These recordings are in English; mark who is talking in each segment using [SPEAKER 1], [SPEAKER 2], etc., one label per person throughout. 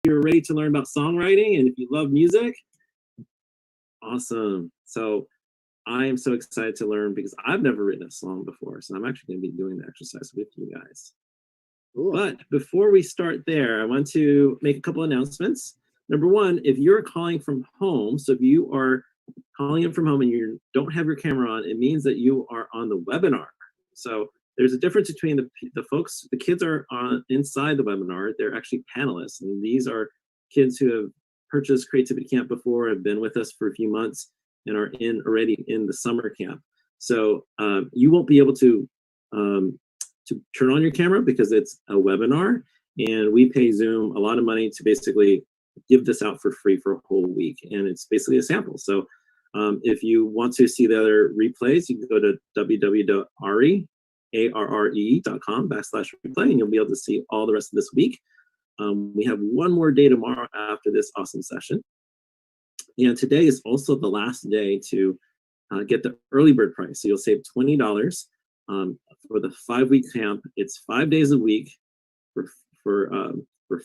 [SPEAKER 1] you're ready to learn about songwriting and if you love music, awesome. So I am so excited to learn because I've never written a song before. So I'm actually going to be doing the exercise with you guys. Cool. But before we start there, I want to make a couple announcements. Number one, if you're calling from home, so if you are calling in from home and you don't have your camera on, it means that you are on the webinar. So there's a difference between the folks, the kids are on inside the webinar, they're actually panelists. And these are kids who have purchased Creativity Camp before, have been with us for a few months, and are already in the summer camp. So you won't be able to turn on your camera because it's a webinar, and we pay Zoom a lot of money to basically give this out for free for a whole week, and it's basically a sample. So if you want to see the other replays, you can go to www.arre.com/replay, and you'll be able to see all the rest of this week. We have one more day tomorrow after this awesome session. And today is also the last day to get the early bird price. So you'll save $20 for the 5-week camp. It's 5 days a week for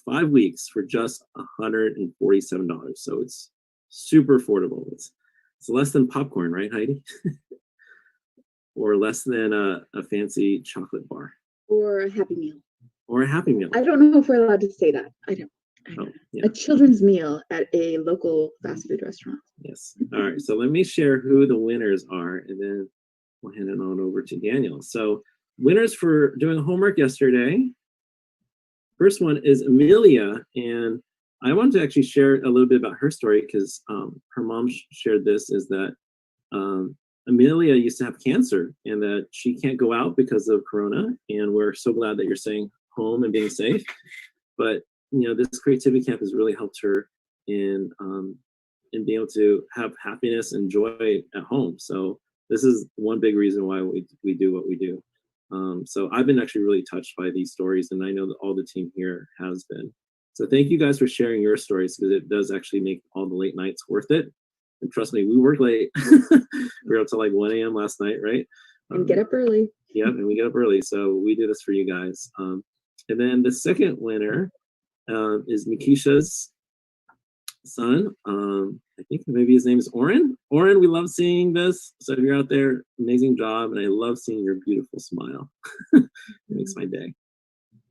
[SPEAKER 1] 5 weeks for just $147. So it's super affordable. It's less than popcorn, right, Heidi? Or less than a fancy chocolate bar.
[SPEAKER 2] Or a Happy Meal.
[SPEAKER 1] Or a Happy Meal.
[SPEAKER 2] I don't know if we're allowed to say that. I don't.
[SPEAKER 1] Oh, yeah.
[SPEAKER 2] A children's meal at a local fast food restaurant.
[SPEAKER 1] Yes. All right. So let me share who the winners are, and then we'll hand it on over to Daniel. So winners for doing homework yesterday. First one is Amelia, and I wanted to actually share a little bit about her story because her mom shared this, is that Amelia used to have cancer and that she can't go out because of Corona, and we're so glad that you're staying home and being safe. But you know, this creativity camp has really helped her in being able to have happiness and joy at home. So this is one big reason why we do what we do. So I've been actually really touched by these stories, and I know that all the team here has been. So thank you guys for sharing your stories, because it does actually make all the late nights worth it. And trust me, we work late. We were up till like 1 a.m. last night, right?
[SPEAKER 2] And get up early.
[SPEAKER 1] Yeah, and we get up early. So we do this for you guys. And then the second winner is Mikisha's son. I think maybe his name is Oren. Oren, we love seeing this. So if you're out there, amazing job. And I love seeing your beautiful smile. It makes my day.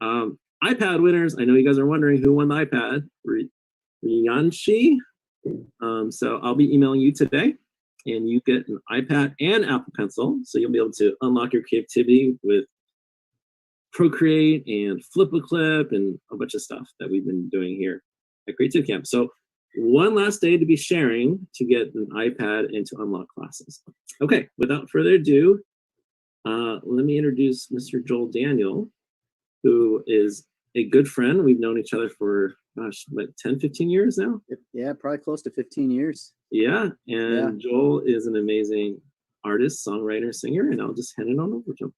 [SPEAKER 1] iPad winners. I know you guys are wondering who won the iPad. Rianshi. So I'll be emailing you today, and you get an iPad and Apple Pencil. So you'll be able to unlock your creativity with Procreate and Flip a Clip and a bunch of stuff that we've been doing here at Creative Camp. So one last day to be sharing to get an iPad and to unlock classes. Okay, without further ado, let me introduce Mr. Joel Daniel, who is a good friend. We've known each other for, gosh, like 10, 15 years now?
[SPEAKER 3] Yeah, probably close to 15 years.
[SPEAKER 1] Yeah, and Joel is an amazing artist, songwriter, singer, and I'll just hand it on over to him.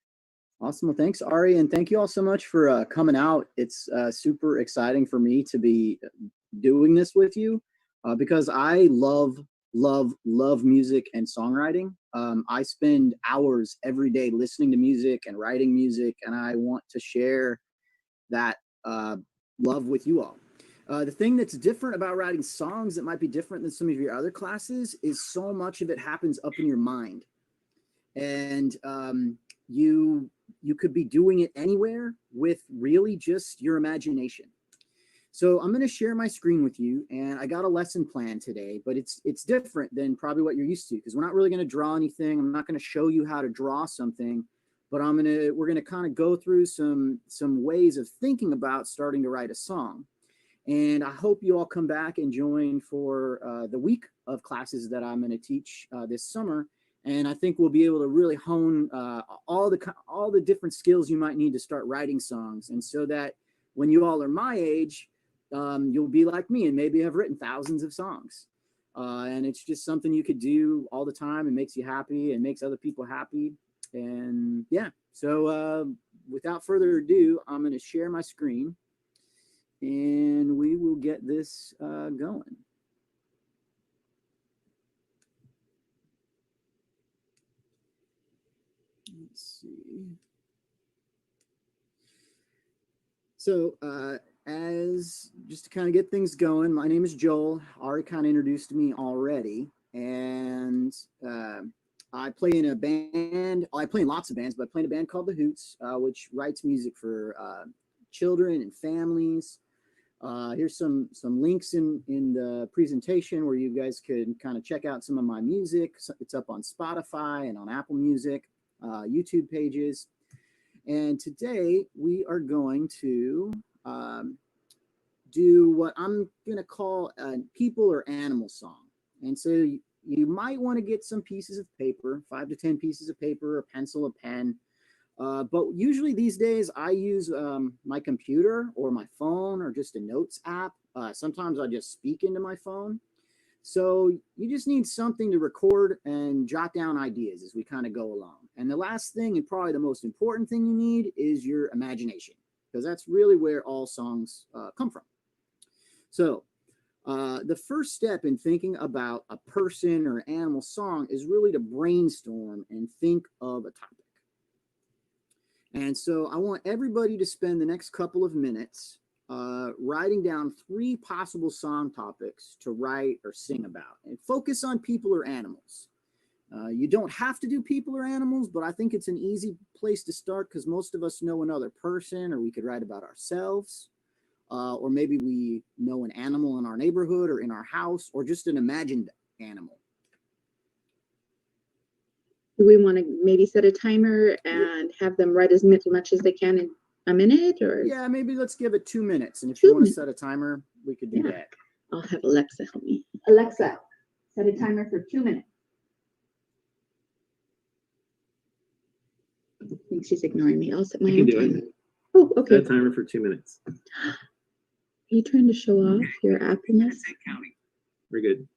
[SPEAKER 3] Awesome. Well, thanks, Ari, and thank you all so much for coming out. It's super exciting for me to be doing this with you because I love music and songwriting. I spend hours every day listening to music and writing music, and I want to share that love with you all. The thing that's different about writing songs that might be different than some of your other classes is so much of it happens up in your mind. And you could be doing it anywhere with really just your imagination. So I'm going to share my screen with you, and I got a lesson plan today, but it's different than probably what you're used to, because we're not really going to draw anything. I'm not going to show you how to draw something, but we're going to kind of go through some ways of thinking about starting to write a song. And I hope you all come back and join for the week of classes that I'm going to teach this summer. And I think we'll be able to really hone all the different skills you might need to start writing songs. And so that when you all are my age, you'll be like me and maybe have written thousands of songs. And it's just something you could do all the time. It makes you happy and makes other people happy. And yeah, so without further ado, I'm going to share my screen and we will get this going. Let's see. So as just to kind of get things going, my name is Joel. Ari kind of introduced me already, and I play in a band. I play in lots of bands, but I play in a band called The Hoots, which writes music for children and families. Here's some links in the presentation where you guys could kind of check out some of my music. It's up on Spotify and on Apple Music, YouTube pages. And today we are going to do what I'm going to call a people or animal song. And so you might want to get some pieces of paper, 5 to 10 pieces of paper, a pencil, a pen. But usually these days I use my computer or my phone or just a notes app. Sometimes I just speak into my phone. So you just need something to record and jot down ideas as we kind of go along. And the last thing, and probably the most important thing you need, is your imagination, because that's really where all songs come from. So the first step in thinking about a person or animal song is really to brainstorm and think of a topic. And so I want everybody to spend the next couple of minutes writing down 3 possible song topics to write or sing about, and focus on people or animals. You don't have to do people or animals, but I think it's an easy place to start because most of us know another person, or we could write about ourselves, or maybe we know an animal in our neighborhood or in our house, or just an imagined animal.
[SPEAKER 2] Do we want to maybe set a timer and have them write as much as they can in a minute, or?
[SPEAKER 3] Yeah, maybe let's give it 2 minutes. And if
[SPEAKER 2] 2
[SPEAKER 3] you want to
[SPEAKER 2] minutes.
[SPEAKER 3] set a timer, we could do
[SPEAKER 2] Yeah.
[SPEAKER 3] that.
[SPEAKER 2] I'll have Alexa help me. Alexa, set a timer for 2 minutes. I think she's ignoring me. I'll set my
[SPEAKER 1] You
[SPEAKER 2] own
[SPEAKER 1] can do
[SPEAKER 2] timer.
[SPEAKER 1] it.
[SPEAKER 2] Oh,
[SPEAKER 1] Set
[SPEAKER 2] okay.
[SPEAKER 1] a timer for 2 minutes.
[SPEAKER 2] Are you trying to show off your appiness?
[SPEAKER 1] We're good.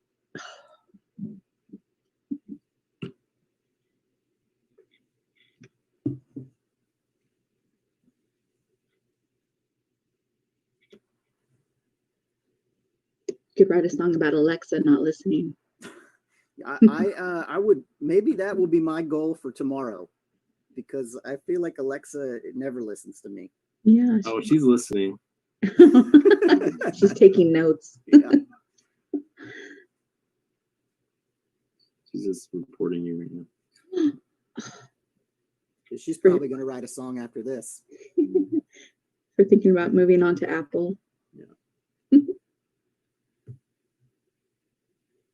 [SPEAKER 2] You could write a song about Alexa not listening.
[SPEAKER 3] I would, maybe that will be my goal for tomorrow, because I feel like Alexa never listens to me.
[SPEAKER 2] Yeah.
[SPEAKER 1] Oh, she's listening.
[SPEAKER 2] She's taking notes.
[SPEAKER 3] Yeah.
[SPEAKER 1] She's just reporting you right now.
[SPEAKER 3] She's probably going to write a song after this.
[SPEAKER 2] We're thinking about moving on to Apple.
[SPEAKER 1] Yeah.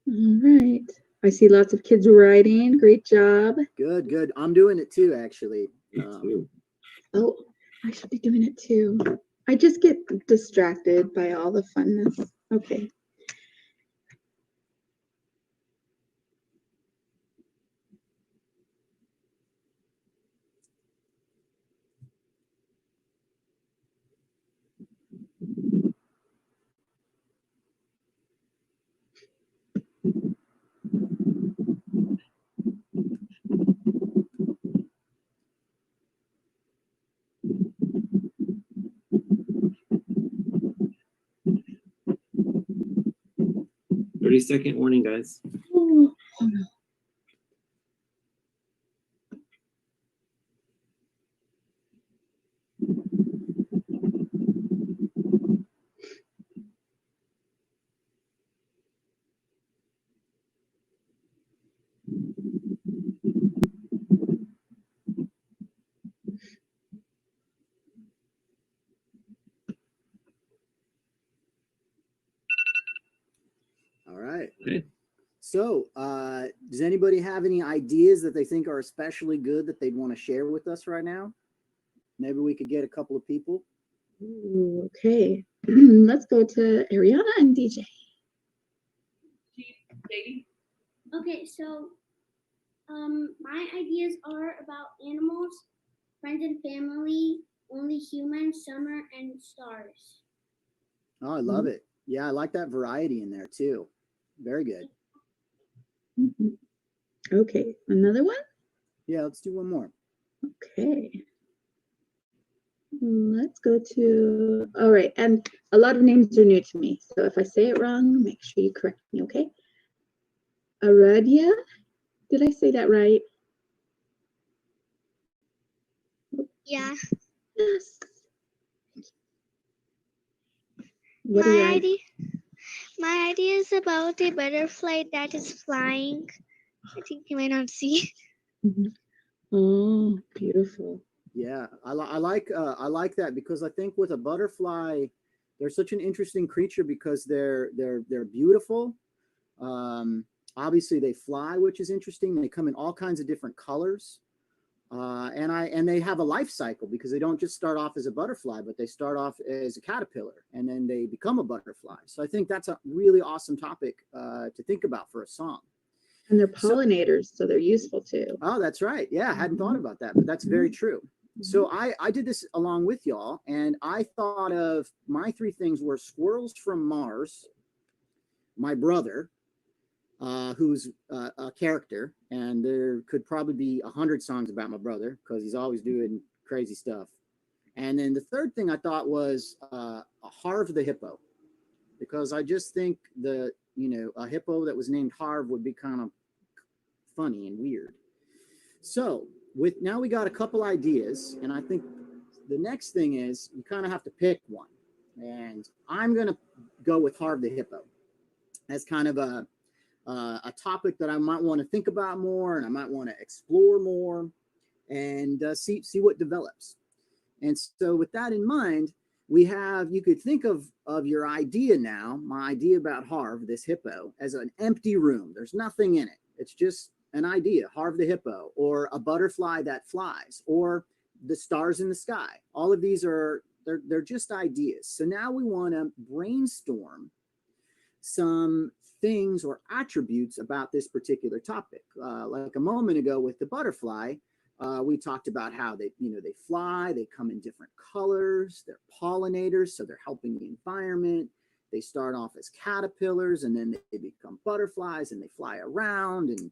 [SPEAKER 2] All right. I see lots of kids writing. Great job.
[SPEAKER 3] Good, good. I'm doing it too, actually.
[SPEAKER 2] Oh, I should be doing it too. I just get distracted by all the funness. Okay.
[SPEAKER 1] Thirty-second warning, guys.
[SPEAKER 2] Oh, no.
[SPEAKER 3] All right.
[SPEAKER 1] Okay.
[SPEAKER 3] So, does anybody have any ideas that they think are especially good that they'd want to share with us right now? Maybe we could get a couple of people.
[SPEAKER 2] Ooh, okay. Let's go to Ariana and DJ.
[SPEAKER 4] Okay, so my ideas are about animals, friends and family, only humans, summer, and stars.
[SPEAKER 3] Oh, I love it. Yeah, I like that variety in there too. Very good.
[SPEAKER 2] Mhm. Okay, another one?
[SPEAKER 3] Yeah, let's do one more.
[SPEAKER 2] Okay. Let's go to, all right, and a lot of names are new to me, so if I say it wrong, make sure you correct me, okay? Aradia? Did I say that right?
[SPEAKER 4] Yeah.
[SPEAKER 2] Yes. What are your
[SPEAKER 5] My
[SPEAKER 2] ideas?
[SPEAKER 5] idea, my idea is about a butterfly that is flying. I think you may not see.
[SPEAKER 2] Oh, beautiful.
[SPEAKER 3] Yeah, I like that because I think with a butterfly, they're such an interesting creature because they're beautiful. Um, Obviously, they fly, which is interesting. They come in all kinds of different colors, and they have a life cycle because they don't just start off as a butterfly, but they start off as a caterpillar and then they become a butterfly. So I think that's a really awesome topic to think about for a song.
[SPEAKER 2] And they're
[SPEAKER 3] So-
[SPEAKER 2] pollinators, so they're useful too.
[SPEAKER 3] Oh, that's right. Yeah, I hadn't thought about that, but that's very true. So I did this along with y'all, and I thought of my three things were squirrels from Mars, my brother, who's a character, and there could probably be 100 songs about my brother because he's always doing crazy stuff. And then the third thing I thought was Harv the hippo, because I just think a hippo that was named Harv would be kind of funny and weird. So with now we got a couple ideas, and I think the next thing is you kind of have to pick one. And I'm gonna go with Harv the hippo as kind of a topic that I might want to think about more, and I might want to explore more, and see what develops. And so with that in mind, you could think of your idea now, my idea about Harv, this hippo, as an empty room. There's nothing in it. It's just an idea, Harv the hippo, or a butterfly that flies, or the stars in the sky. All of these they're just ideas. So now we want to brainstorm some things or attributes about this particular topic. Like a moment ago with the butterfly, we talked about how they fly, they come in different colors, they're pollinators, so they're helping the environment. They start off as caterpillars and then they become butterflies and they fly around, and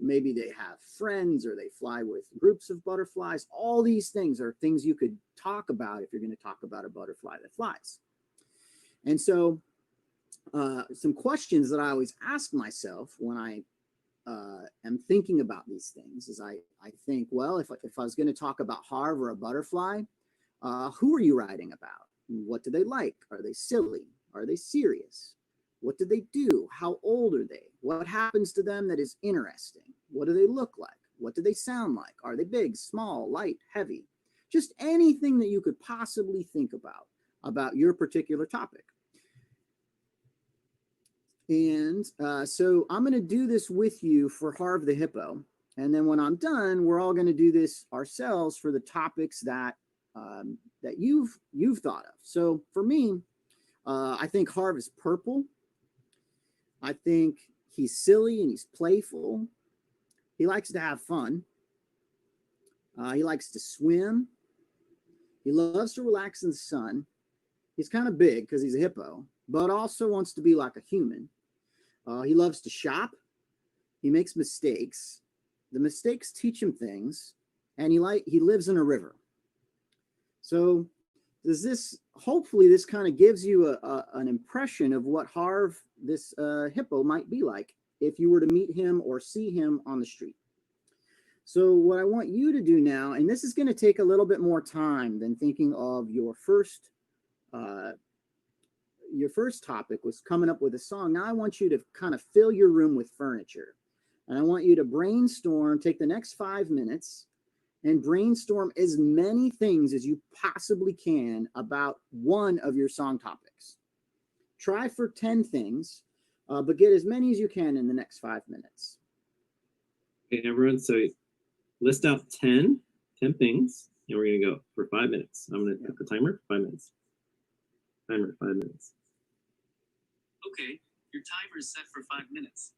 [SPEAKER 3] maybe they have friends or they fly with groups of butterflies. All these things are things you could talk about if you're going to talk about a butterfly that flies. And so some questions that I always ask myself when I am thinking about these things is I think, well, if I was going to talk about Harv or a butterfly, who are you writing about? What do they like? Are they silly? Are they serious? What do they do? How old are they? What happens to them that is interesting? What do they look like? What do they sound like? Are they big, small, light, heavy? Just anything that you could possibly think about your particular topic. And so I'm going to do this with you for Harv the hippo. And then when I'm done, we're all going to do this ourselves for the topics that that you've thought of. So for me, I think Harv is purple. I think he's silly and he's playful. He likes to have fun. He likes to swim. He loves to relax in the sun. He's kind of big because he's a hippo, but also wants to be like a human. He loves to shop. He makes mistakes. The mistakes teach him things, and he lives in a river. So hopefully this kind of gives you an impression of what Harv, this hippo, might be like if you were to meet him or see him on the street. So what I want you to do now, and this is going to take a little bit more time than thinking of your first topic was coming up with a song. Now I want you to kind of fill your room with furniture. And I want you to brainstorm, take the next 5 minutes and brainstorm as many things as you possibly can about one of your song topics. Try for 10 things, but get as many as you can in the next 5 minutes.
[SPEAKER 1] Okay, everyone, so list out 10 things, and we're going to go for 5 minutes. I'm going to put the timer for 5 minutes. Timer, 5 minutes.
[SPEAKER 6] Okay, your timer is set for 5 minutes.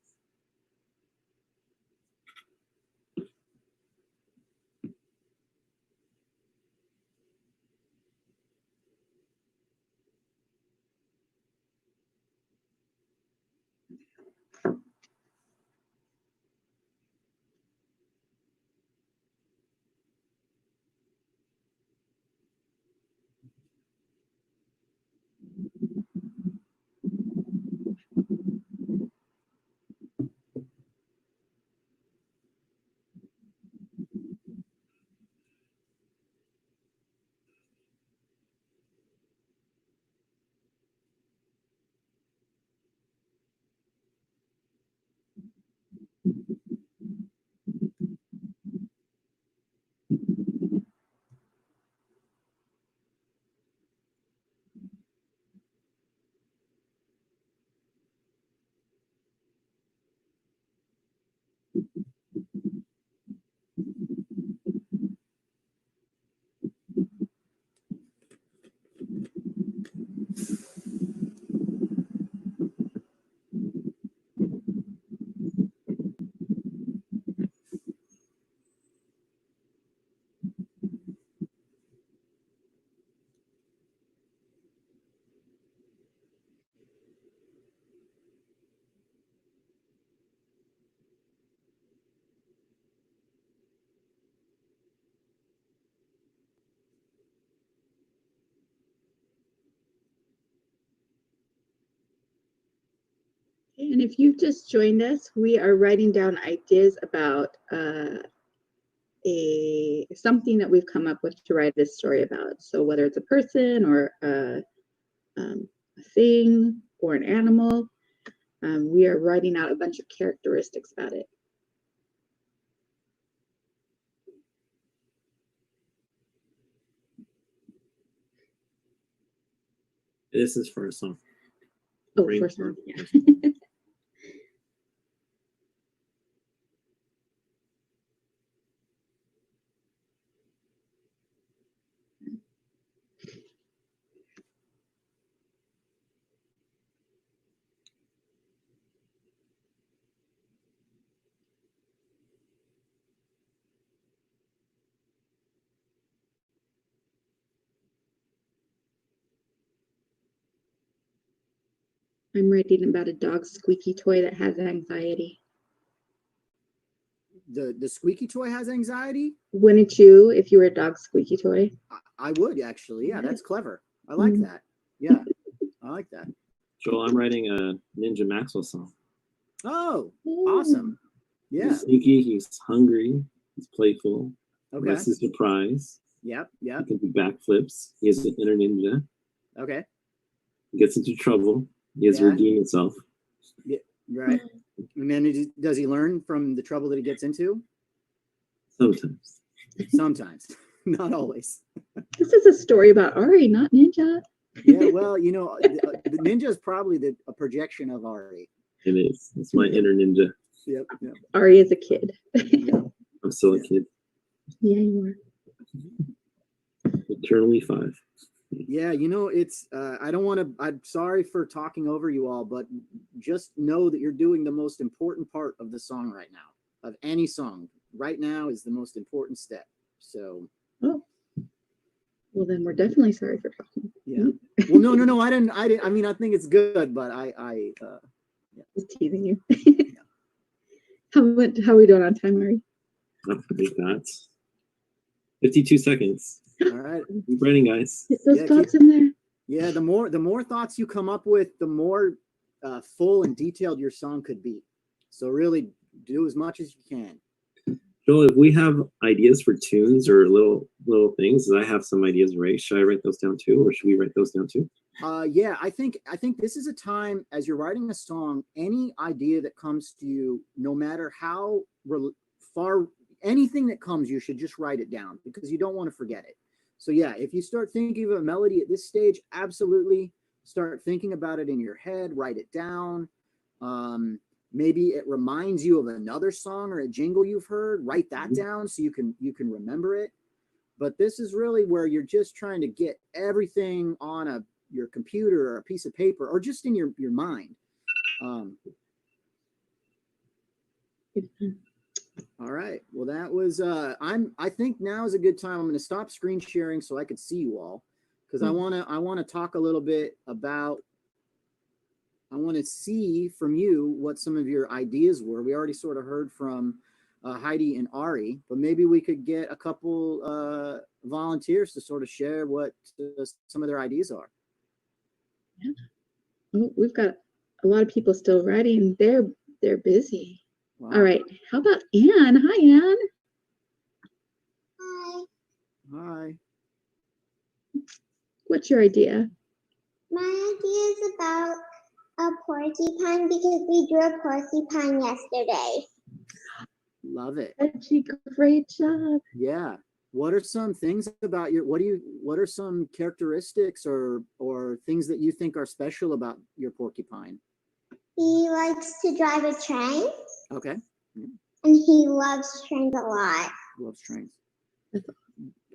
[SPEAKER 2] And if you've just joined us, we are writing down ideas about something that we've come up with to write this story about. So whether it's a person or a thing or an animal, we are writing out a bunch of characteristics about it.
[SPEAKER 1] This is for a song.
[SPEAKER 2] Oh,
[SPEAKER 1] Rain
[SPEAKER 2] first
[SPEAKER 1] for-
[SPEAKER 2] one, yeah. I'm writing about a dog's squeaky toy that has anxiety.
[SPEAKER 3] The squeaky toy has anxiety?
[SPEAKER 2] Wouldn't you if you were a dog's squeaky toy?
[SPEAKER 3] I would actually. Yeah,
[SPEAKER 2] Yeah.
[SPEAKER 3] that's clever. I like
[SPEAKER 2] Mhm.
[SPEAKER 3] that. Yeah, I like that.
[SPEAKER 1] Joel, I'm writing a Ninja Maxwell song.
[SPEAKER 3] Oh, awesome. Yeah.
[SPEAKER 1] He's sneaky, he's hungry, he's playful,
[SPEAKER 3] Okay.
[SPEAKER 1] likes to surprise,
[SPEAKER 3] Yep.
[SPEAKER 1] he
[SPEAKER 3] Yep.
[SPEAKER 1] can do backflips, he has an inner ninja,
[SPEAKER 3] Okay.
[SPEAKER 1] he gets into trouble, he has to
[SPEAKER 3] Yeah.
[SPEAKER 1] redeem himself.
[SPEAKER 3] Right. And then does he learn from the trouble that he gets into?
[SPEAKER 1] Sometimes.
[SPEAKER 3] Sometimes, not always.
[SPEAKER 2] This is a story about Ari, not Ninja.
[SPEAKER 3] Yeah. Well, you know, the ninja is probably a projection of Ari.
[SPEAKER 1] It is. It's my inner ninja.
[SPEAKER 3] Yep. Yep.
[SPEAKER 2] Ari is a kid.
[SPEAKER 1] I'm still a kid.
[SPEAKER 2] Yeah, you are.
[SPEAKER 1] Eternally 5.
[SPEAKER 3] Yeah, you know, it's I don't want to, I'm sorry for talking over you all, but just know that you're doing the most important part of the song right now, of any song. Right now is the most important step. So
[SPEAKER 2] Oh. Well, then we're definitely sorry for talking.
[SPEAKER 3] yeah. Well, no, I didn't. I mean, I think it's good, but
[SPEAKER 2] Just teasing you. How are we doing on time, Ari?
[SPEAKER 1] Not forget that. 52 seconds.
[SPEAKER 3] all right.
[SPEAKER 1] Keep writing, guys.
[SPEAKER 2] Get those
[SPEAKER 3] Yeah,
[SPEAKER 2] thoughts in there.
[SPEAKER 3] Yeah, the more thoughts you come up with, the more full and detailed your song could be. So really do as much as you can.
[SPEAKER 1] Joel, if we have ideas for tunes or little things, I have some ideas, right? Should I write those down too, or should we write those down too?
[SPEAKER 3] Yeah, I think this is a time as you're writing a song, any idea that comes to you, no matter how far, anything that comes, you should just write it down because you don't want to forget it. So yeah, if you start thinking of a melody at this stage, absolutely start thinking about it in your head, write it down. Maybe it reminds you of another song or a jingle you've heard, write that down so you can remember it. But this is really where you're just trying to get everything on your computer or a piece of paper or just in your mind. All right. Well, that was I think now is a good time. I'm going to stop screen sharing so I could see you all because I want to talk a little bit about, I want to see from you what some of your ideas were. We already sort of heard from Heidi and Ari, but maybe we could get a couple volunteers to sort of share what some of their ideas are.
[SPEAKER 2] Yeah. Oh, we've got a lot of people still writing. They're busy.
[SPEAKER 3] Wow.
[SPEAKER 2] All right. How about Anne? Hi, Anne.
[SPEAKER 5] Hi.
[SPEAKER 3] Hi.
[SPEAKER 2] What's your idea?
[SPEAKER 5] My idea is about a porcupine because we drew a porcupine yesterday.
[SPEAKER 3] Love it.
[SPEAKER 2] Reggie, great job.
[SPEAKER 3] Yeah. What are some things about what are some characteristics or things that you think are special about your porcupine?
[SPEAKER 5] He likes to drive a train
[SPEAKER 3] Okay.
[SPEAKER 4] And he loves trains a lot.
[SPEAKER 3] Loves trains.
[SPEAKER 2] That's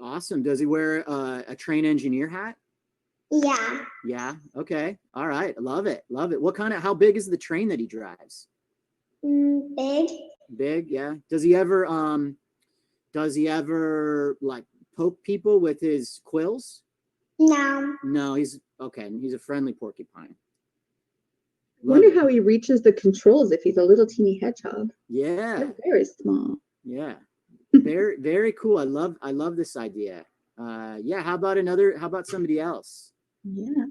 [SPEAKER 3] Awesome. Does he wear a train engineer hat?
[SPEAKER 4] Yeah.
[SPEAKER 3] Yeah. Okay. All right. Love it. Love it. What kind of? How big is the train that he drives?
[SPEAKER 4] Big.
[SPEAKER 3] Big. Yeah. Does he ever like poke people with his quills?
[SPEAKER 4] No.
[SPEAKER 3] No. He's okay. He's a friendly porcupine. Love
[SPEAKER 2] Wonder
[SPEAKER 3] it.
[SPEAKER 2] how he reaches the controls if he's a little teeny hedgehog.
[SPEAKER 3] Yeah.
[SPEAKER 2] They're very small.
[SPEAKER 3] Yeah. Very, very cool. I love this idea. Yeah. How about somebody else?
[SPEAKER 2] Yeah.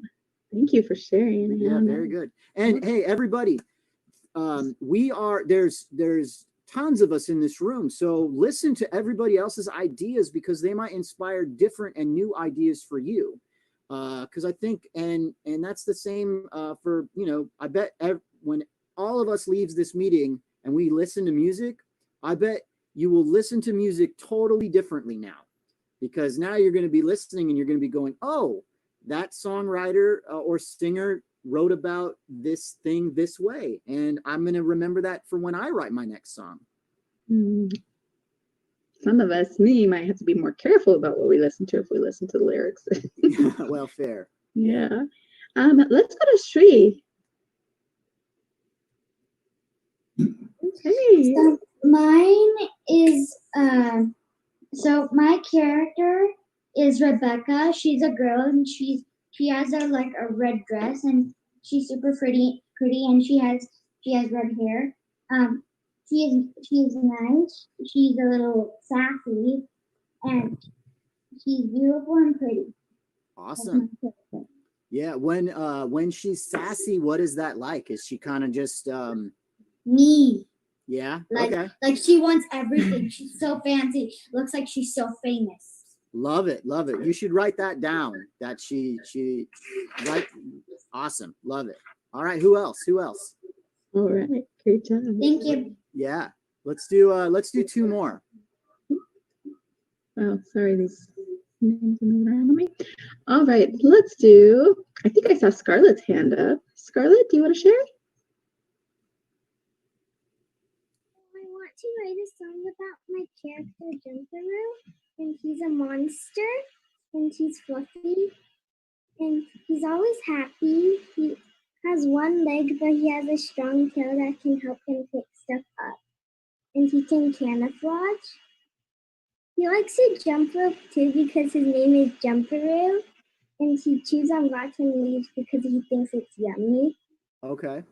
[SPEAKER 2] Thank you for sharing.
[SPEAKER 3] Yeah, very good. And hey, everybody, there's tons of us in this room. So listen to everybody else's ideas because they might inspire different and new ideas for you. Because I think, and that's the same for, I bet when all of us leaves this meeting and we listen to music, I bet you will listen to music totally differently now. Because now you're going to be listening and you're going to be going, oh, that songwriter or singer wrote about this thing this way. And I'm going to remember that for when I write my next song.
[SPEAKER 2] Some of us, me, might have to be more careful about what we listen to if we listen to the lyrics.
[SPEAKER 3] Well, fair.
[SPEAKER 2] Yeah. Let's go to Sri. Okay.
[SPEAKER 4] So mine is so my character is Rebecca. She's a girl and she has a red dress and she's super pretty and she has red hair. She is nice. She's a little sassy and she's beautiful and pretty. That's my
[SPEAKER 3] Awesome.
[SPEAKER 4] character.
[SPEAKER 3] Yeah. When she's sassy, what is that like? Is she kind of just
[SPEAKER 4] Me.
[SPEAKER 3] yeah?
[SPEAKER 4] Like
[SPEAKER 3] Okay.
[SPEAKER 4] like she wants everything. She's so fancy. Looks like she's so famous.
[SPEAKER 3] Love it. Love it. You should write that down. That she right. Awesome. Love it. All right. Who else?
[SPEAKER 2] All right. Great job.
[SPEAKER 4] Thank you.
[SPEAKER 3] Yeah. Let's do two more.
[SPEAKER 2] Oh, sorry, these names are moving around on me. All right, let's do. I think I saw Scarlett's hand up. Scarlett, do you want to share?
[SPEAKER 4] I want to write a song about my character Jumperoo, and he's a monster, and he's fluffy, and he's always happy. He has one leg, but he has a strong tail that can help him pick stuff up, and he can camouflage. He likes to jump rope too because his name is Jumperoo, and he chews on rotten leaves because he thinks it's yummy.
[SPEAKER 3] Okay.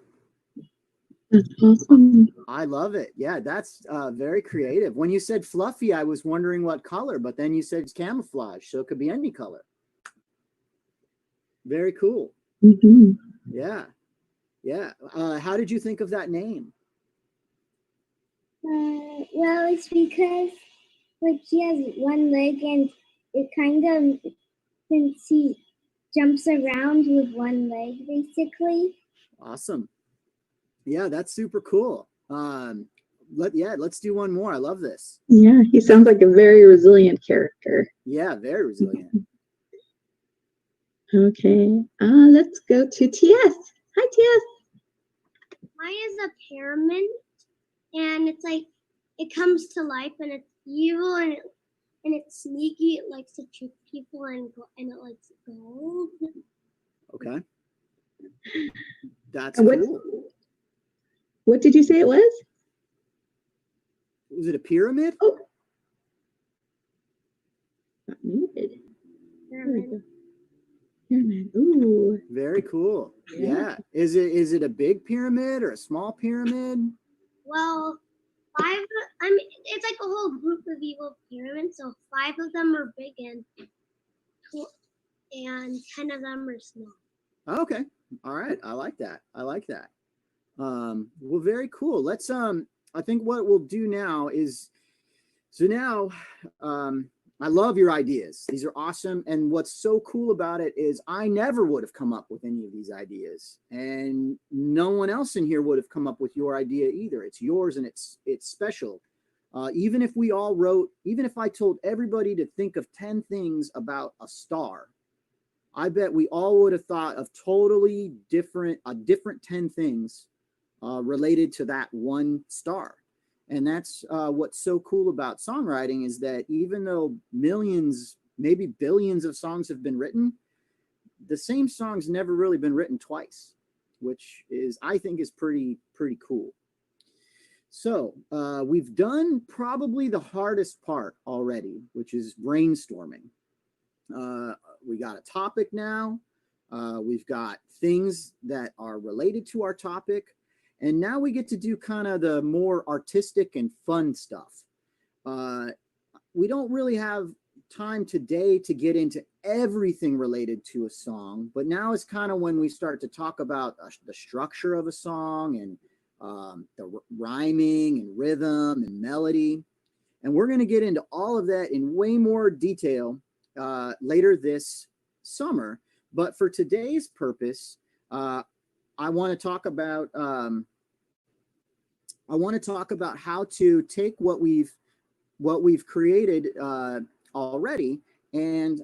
[SPEAKER 2] That's awesome.
[SPEAKER 3] I love it. Yeah, that's very creative. When you said fluffy, I was wondering what color, but then you said it's camouflage, so it could be any color. Very cool.
[SPEAKER 2] Mm-hmm.
[SPEAKER 3] Yeah. Yeah. How did you think of that name?
[SPEAKER 4] Well, it's because he has one leg and it kind of, since he jumps around with one leg, basically.
[SPEAKER 3] Awesome. Yeah, that's super cool. Let's do one more. I love this.
[SPEAKER 2] Yeah, he sounds like a very resilient character.
[SPEAKER 3] Yeah, very resilient.
[SPEAKER 2] Okay, let's go to TS. Hi, TS.
[SPEAKER 4] Mine is a pyramid, and it's like it comes to life, and it's evil, and it's sneaky. It likes to trick people, and it likes gold.
[SPEAKER 3] Okay. That's
[SPEAKER 2] And what's-
[SPEAKER 3] cool.
[SPEAKER 2] What did you say it was?
[SPEAKER 3] Was it a pyramid?
[SPEAKER 2] Oh, got muted. There we go. Pyramid. Ooh.
[SPEAKER 3] Very cool.
[SPEAKER 2] Yeah.
[SPEAKER 3] Yeah. Is it a big pyramid or a small pyramid?
[SPEAKER 4] Well, it's like a whole group of evil pyramids. So 5 of them are big, and 10 of them are small.
[SPEAKER 3] Okay. All right. I like that. Well, very cool. Let's I think what we'll do now is I love your ideas. These are awesome. And what's so cool about it is I never would have come up with any of these ideas. And no one else in here would have come up with your idea either. It's yours and it's special. Even if I told everybody to think of 10 things about a star, I bet we all would have thought of totally different 10 things related to that one star. And that's what's so cool about songwriting, is that even though millions, maybe billions of songs have been written, the same song's never really been written twice, which is, I think, is pretty cool. So we've done probably the hardest part already, which is brainstorming. We got a topic now. We've got things that are related to our topic. And now we get to do kind of the more artistic and fun stuff. We don't really have time today to get into everything related to a song, but now is kind of when we start to talk about the structure of a song and the rhyming and rhythm and melody. And we're going to get into all of that in way more detail later this summer. But for today's purpose, I want to talk about how to take what we've created already and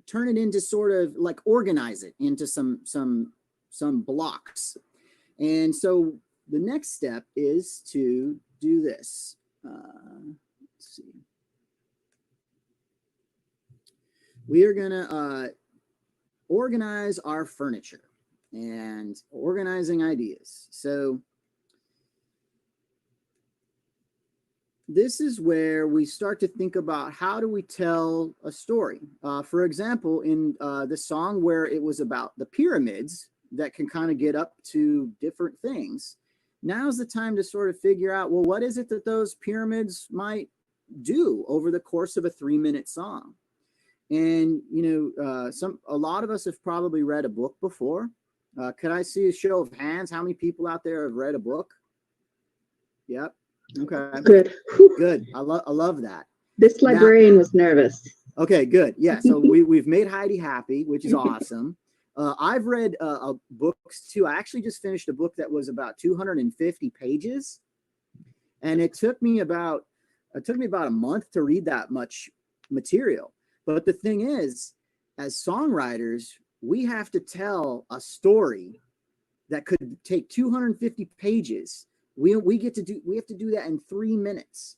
[SPEAKER 3] turn it into sort of like organize it into some blocks. And so the next step is to do this. Let's see. We are gonna organize our furniture and organizing ideas. So this is where we start to think about, how do we tell a story? For example, in the song where it was about the pyramids that can kind of get up to different things, now's the time to sort of figure out, well, what is it that those pyramids might do over the course of a 3-minute song? And, you know, a lot of us have probably read a book before. Could I see a show of hands? How many people out there have read a book? Yep. Okay.
[SPEAKER 2] Good. Whew.
[SPEAKER 3] Good. I love that.
[SPEAKER 2] This librarian was nervous.
[SPEAKER 3] Okay, good. Yeah. So we've made Heidi happy, which is awesome. I've read books too. I actually just finished a book that was about 250 pages, and it took me about a month to read that much material. But the thing is, as songwriters, we have to tell a story that could take 250 pages. We have to do that in 3 minutes.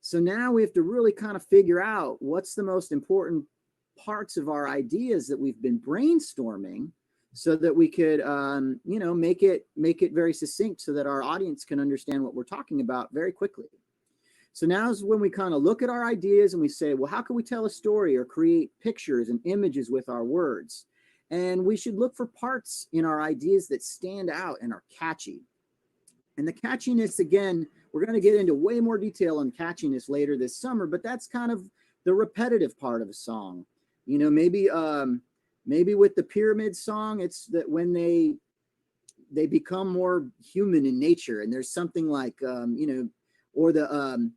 [SPEAKER 3] So now we have to really kind of figure out what's the most important parts of our ideas that we've been brainstorming, so that we could, you know, make it very succinct, so that our audience can understand what we're talking about very quickly. So now is when we kind of look at our ideas and we say, well, how can we tell a story or create pictures and images with our words? And we should look for parts in our ideas that stand out and are catchy. And the catchiness, again, we're going to get into way more detail on catchiness later this summer, but that's kind of the repetitive part of a song. You know, maybe with the pyramid song, it's that when they become more human in nature, and there's something like, you know, or the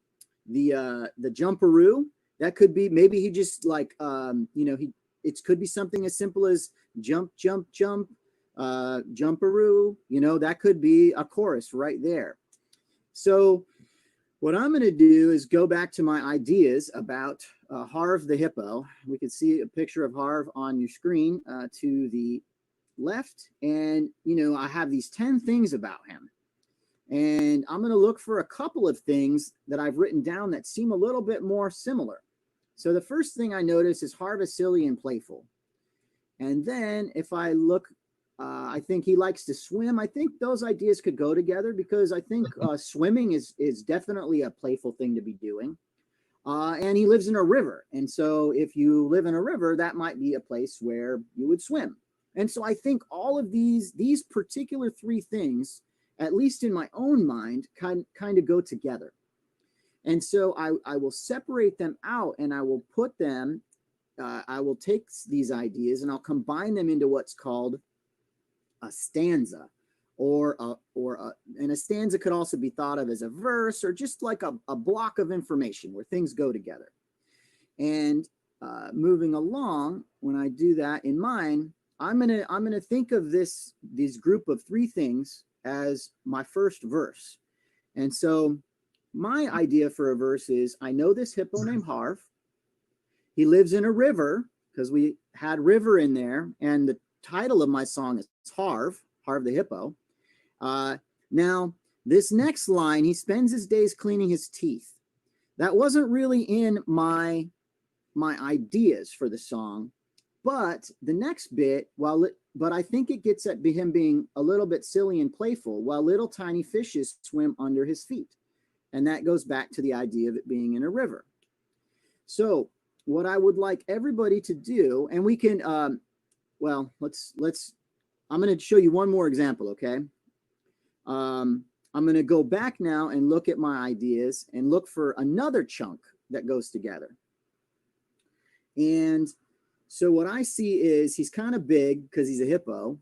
[SPEAKER 3] jumperoo, that could be, maybe he just like, you know, it could be something as simple as jump, jump, jump, jumperoo, you know, that could be a chorus right there. So what I'm going to do is go back to my ideas about Harv the hippo. We can see a picture of Harv on your screen to the left. And, you know, I have these 10 things about him. And I'm going to look for a couple of things that I've written down that seem a little bit more similar. So the first thing I notice is Harv is silly and playful. And then if I look, I think he likes to swim. I think those ideas could go together, because I think swimming is definitely a playful thing to be doing. And he lives in a river. And so if you live in a river, that might be a place where you would swim. And so I think all of these particular 3 things, at least in my own mind, kind of go together. And so I will separate them out, and I will put them, I will take these ideas and I'll combine them into what's called a stanza, and a stanza could also be thought of as a verse, or just like a block of information where things go together. And moving along, when I do that in mind, I'm gonna think of this group of 3 things as my first verse. And so my idea for a verse is, I know this hippo named Harv. He lives in a river, because we had river in there, and the title of my song is Harv the hippo. Now, this next line, he spends his days cleaning his teeth. That wasn't really in my ideas for the song, but the next bit, but I think it gets at him being a little bit silly and playful while little tiny fishes swim under his feet. And that goes back to the idea of it being in a river. So what I would like everybody to do, and we can, well, I'm going to show you one more example, okay? I'm going to go back now and look at my ideas and look for another chunk that goes together. And so what I see is he's kind of big because he's a hippo,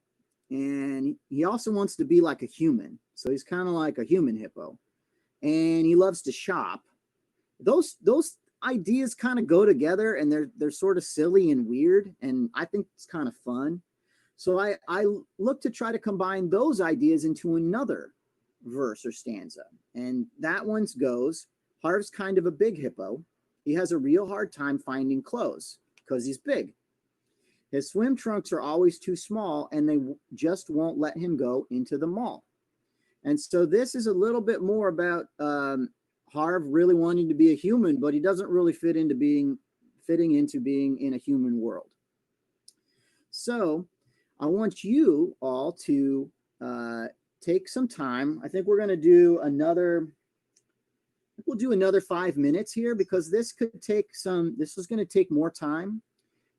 [SPEAKER 3] and he also wants to be like a human. So he's kind of like a human hippo, and he loves to shop. Those ideas kind of go together, and they're sort of silly and weird, and I think it's kind of fun. So I look to try to combine those ideas into another verse or stanza. And that one goes, Harv's kind of a big hippo. He has a real hard time finding clothes because he's big. His swim trunks are always too small, and they just won't let him go into the mall. And so this is a little bit more about Harv really wanting to be a human, but he doesn't really fitting into being in a human world. So I want you all to take some time. I think we're going to do we'll do another 5 minutes here, because this is going to take more time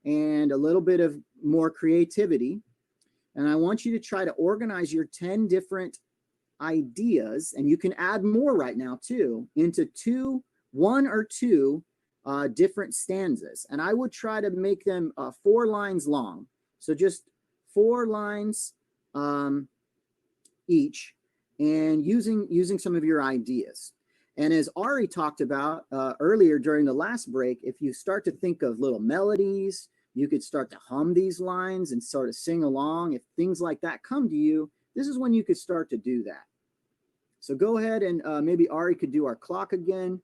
[SPEAKER 3] and a little bit of more creativity. And I want you to try to organize your 10 different ideas, and you can add more right now too, into one or two different stanzas. And I would try to make them 4 lines long. So just 4 lines each, and using some of your ideas. And as Ari talked about earlier during the last break, if you start to think of little melodies, you could start to hum these lines and sort of sing along. If things like that come to you, this is when you could start to do that. So go ahead, and maybe Ari could do our clock again.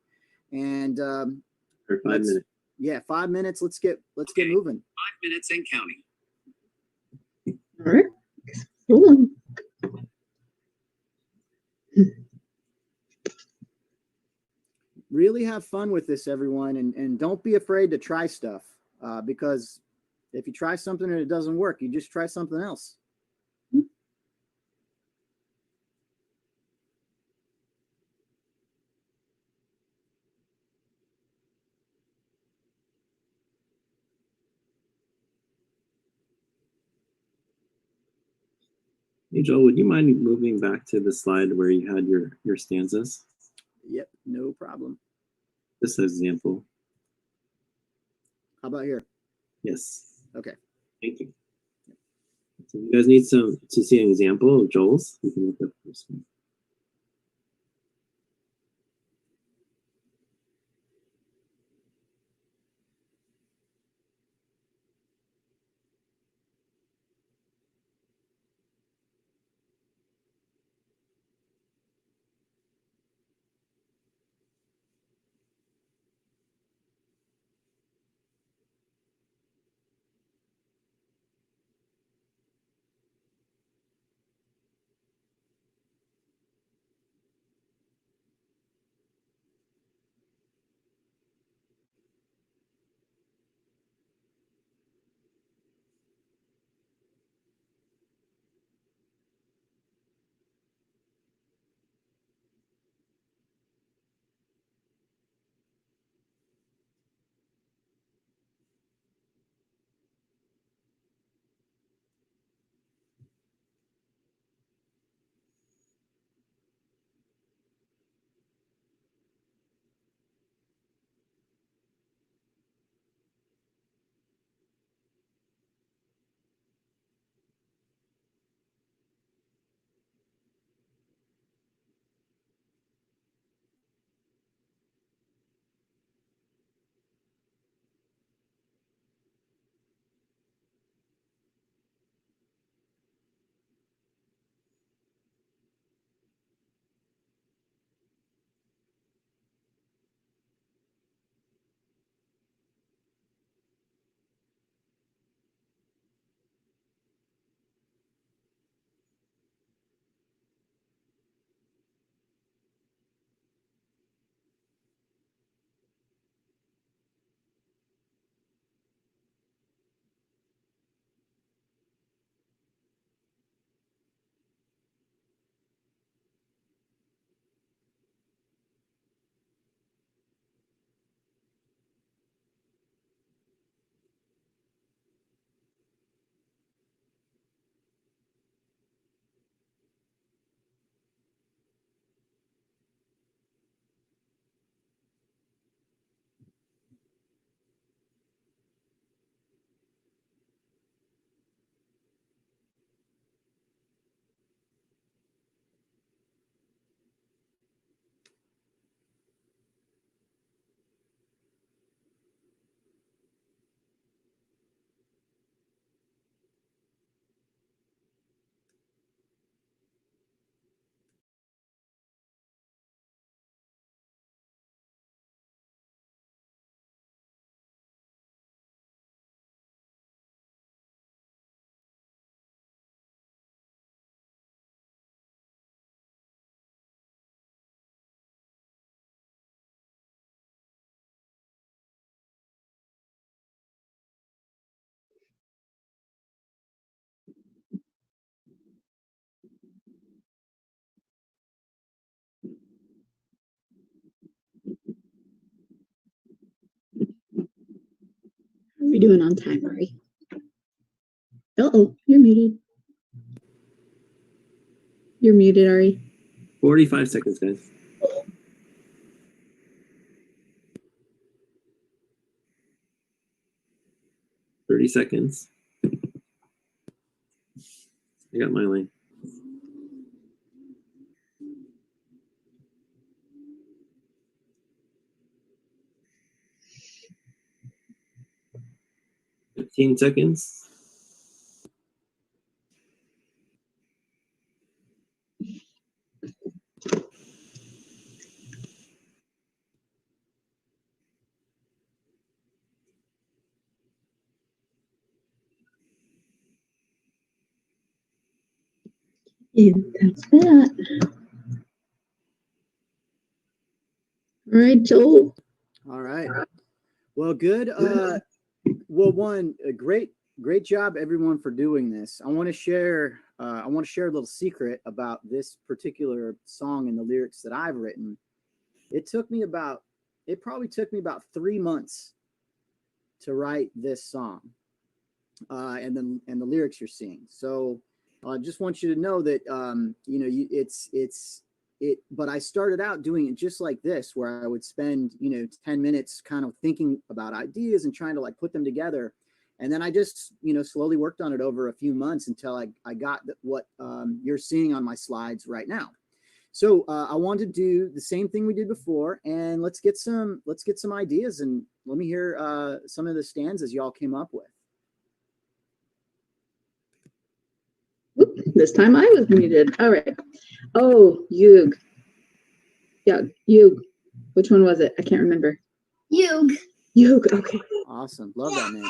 [SPEAKER 3] And
[SPEAKER 1] For 5 minutes.
[SPEAKER 3] Yeah, 5 minutes. Let's get moving.
[SPEAKER 6] 5 minutes and counting.
[SPEAKER 2] All right. Cool.
[SPEAKER 3] Really have fun with this, everyone, and don't be afraid to try stuff, because if you try something and it doesn't work, you just try something else.
[SPEAKER 1] Hey Joel, would you mind moving back to the slide where you had your stanzas?
[SPEAKER 3] Yep, no problem.
[SPEAKER 1] Just as an example.
[SPEAKER 3] How about here?
[SPEAKER 1] Yes.
[SPEAKER 3] Okay.
[SPEAKER 1] Thank you. So you guys need to see an example of Joel's. You can look up this one.
[SPEAKER 2] doing on time, Ari? Uh-oh, you're muted. You're muted, Ari.
[SPEAKER 1] 45 seconds, guys. Thirty seconds. I got my lane. Fifteen seconds.
[SPEAKER 2] And that's that. All right, Joel.
[SPEAKER 3] All right. Well, good. Well, one, a great job, everyone, for doing this. I want to share a little secret about this particular song and the lyrics that I've written. It probably took me about 3 months to write this song, and the lyrics you're seeing. So I just want you to know that but I started out doing it just like this, where I would spend 10 minutes kind of thinking about ideas and trying to like put them together, and then I just slowly worked on it over a few months until I got what you're seeing on my slides right now. So I wanted to do the same thing we did before, and let's get some ideas, and let me hear some of the stanzas y'all came up with.
[SPEAKER 2] Whoop, this time I was muted. All right. Oh, Yug. Yeah, Yug. Which one was it? I can't remember.
[SPEAKER 4] Yug.
[SPEAKER 2] Yug. Okay.
[SPEAKER 3] Awesome. Love that name.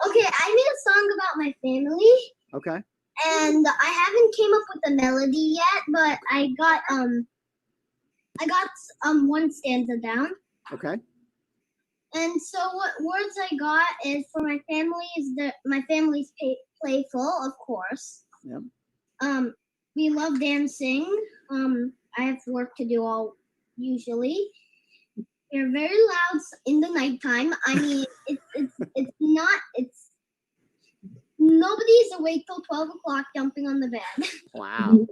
[SPEAKER 4] Okay, I made a song about my family,
[SPEAKER 3] Okay.
[SPEAKER 4] and I haven't came up with a melody yet, but I got one stanza down.
[SPEAKER 3] Okay.
[SPEAKER 4] And so what words I got is for my family is that my family's playful, of course.
[SPEAKER 3] Yep.
[SPEAKER 4] We love dancing. I have work to do usually. They're very loud in the nighttime. I mean, it's nobody's awake till 12 o'clock jumping on the bed.
[SPEAKER 3] Wow.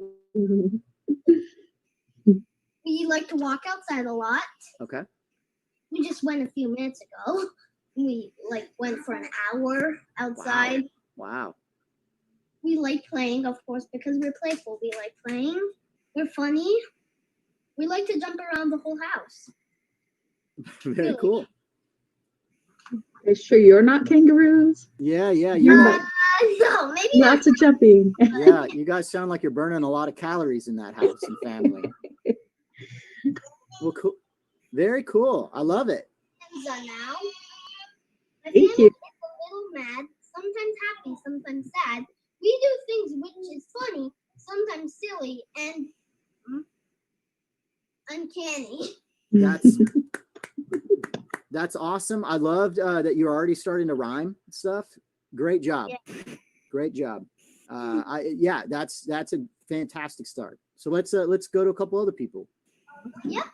[SPEAKER 4] We like to walk outside a lot.
[SPEAKER 3] Okay.
[SPEAKER 4] We just went a few minutes ago. We went for an hour outside.
[SPEAKER 3] Wow.
[SPEAKER 4] We like playing, of course, because we're playful. We like playing. We're funny. We like to jump around the whole house.
[SPEAKER 3] Very cool.
[SPEAKER 2] Are you sure you're not kangaroos?
[SPEAKER 3] Yeah. You
[SPEAKER 4] No, maybe not.
[SPEAKER 2] Lots of jumping.
[SPEAKER 3] yeah, you guys sound like you're burning a lot of calories in that house and family. Well, cool. Very cool. I love it.
[SPEAKER 4] Now. My
[SPEAKER 2] Thank
[SPEAKER 4] family
[SPEAKER 2] you.
[SPEAKER 4] is a little mad, sometimes happy, sometimes sad. We do things which is funny, sometimes silly, and uncanny.
[SPEAKER 3] That's awesome. I loved that you're already starting to rhyme stuff. Great job.
[SPEAKER 4] Yeah.
[SPEAKER 3] Great job. That's a fantastic start. So let's go to a couple other people.
[SPEAKER 4] Yep.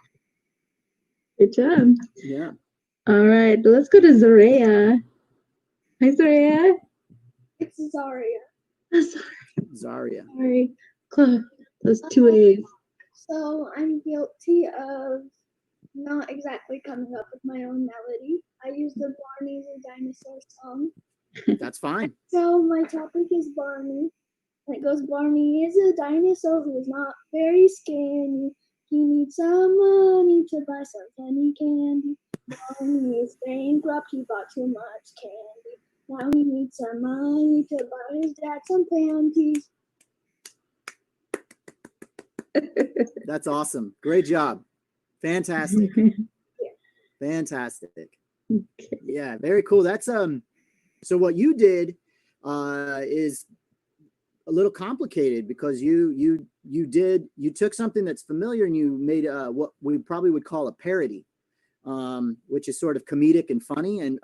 [SPEAKER 2] Good job.
[SPEAKER 3] Yeah.
[SPEAKER 2] All right, let's go to Zaria. Hi, Zaria.
[SPEAKER 4] It's Zaria.
[SPEAKER 3] Zaria.
[SPEAKER 2] Sorry. Those two A's.
[SPEAKER 7] So I'm guilty of not exactly coming up with my own melody. I used the Barney the Dinosaur song.
[SPEAKER 3] That's fine.
[SPEAKER 7] So my topic is Barney. And it goes, Barney is a dinosaur who is not very skinny. He needs some money to buy some penny candy. Barney is bankrupt, he bought too much candy. Now he needs some money to buy his dad some panties.
[SPEAKER 3] That's awesome. Great job. Fantastic. Fantastic. Yeah, very cool. That's so what you did is a little complicated because you took something that's familiar and you made what we probably would call a parody, which is sort of comedic and funny. And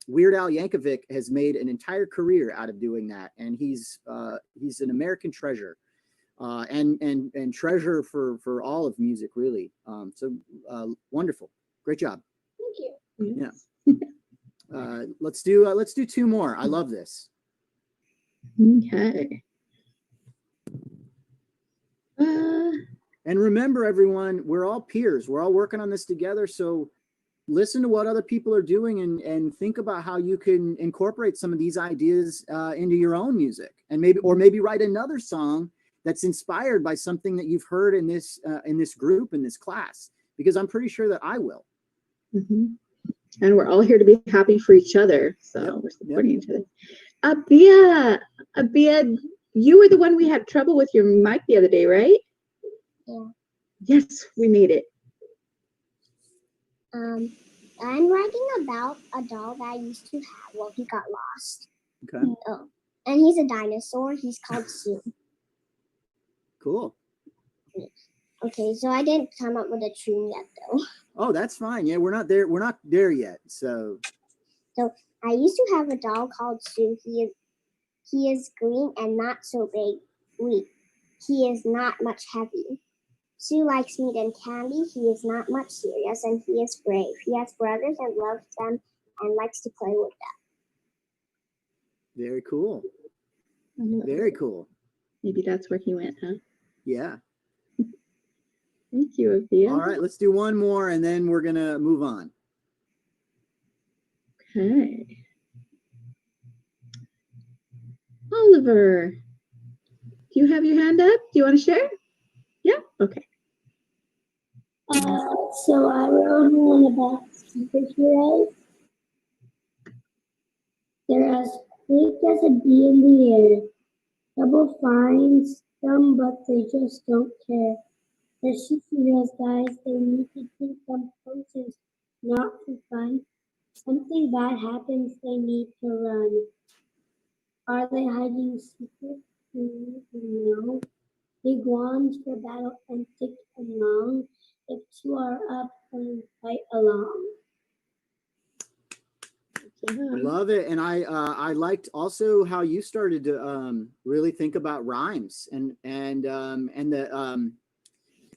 [SPEAKER 3] Weird Al Yankovic has made an entire career out of doing that, and he's an American treasure, and treasure for all of music, really. So wonderful, great job.
[SPEAKER 7] Thank you.
[SPEAKER 3] Yeah. Let's do two more. I love this.
[SPEAKER 2] Okay.
[SPEAKER 3] And remember, everyone, we're all peers. We're all working on this together. So listen to what other people are doing and think about how you can incorporate some of these ideas into your own music, and maybe write another song that's inspired by something that you've heard in this group, in this class, because I'm pretty sure that I will.
[SPEAKER 2] Mm-hmm. And we're all here to be happy for each other. So
[SPEAKER 3] Yep,
[SPEAKER 2] we're supporting each other. Abia, you were the one we had trouble with your mic the other day, right?
[SPEAKER 4] Yeah.
[SPEAKER 2] Yes, we made it.
[SPEAKER 4] I'm writing about a doll that I used to have. Well, he got lost.
[SPEAKER 3] Okay,
[SPEAKER 4] Oh, and he's a dinosaur. He's called Sue.
[SPEAKER 3] cool.
[SPEAKER 4] Okay, so I didn't come up with a tune yet, though.
[SPEAKER 3] Oh, that's fine. Yeah, we're not there. We're not there yet. So
[SPEAKER 4] I used to have a doll called Sue. He is green and not so big. He is not much heavy. Sue likes meat and candy. He is not much serious, and he is brave. He has brothers and loves them and likes to play with them.
[SPEAKER 3] very cool. Very cool.
[SPEAKER 2] Maybe that's where he went, huh?
[SPEAKER 3] Yeah.
[SPEAKER 2] Thank you, Abia.
[SPEAKER 3] All right, let's do one more and then we're gonna move on.
[SPEAKER 2] Okay. Oliver, do you have your hand up? Do you want to share? Yeah? Okay.
[SPEAKER 7] So I wrote one about superheroes. They're as quick as a bee in the air. Trouble finds them, but they just don't care. They're superheroes, guys. They need to do some poses, not for fun. Something bad happens, they need to run. Are they hiding secrets? No. Big wands for battle and thick and long. If two are up, then fight along.
[SPEAKER 3] Love it. And I liked also how you started to really think about rhymes and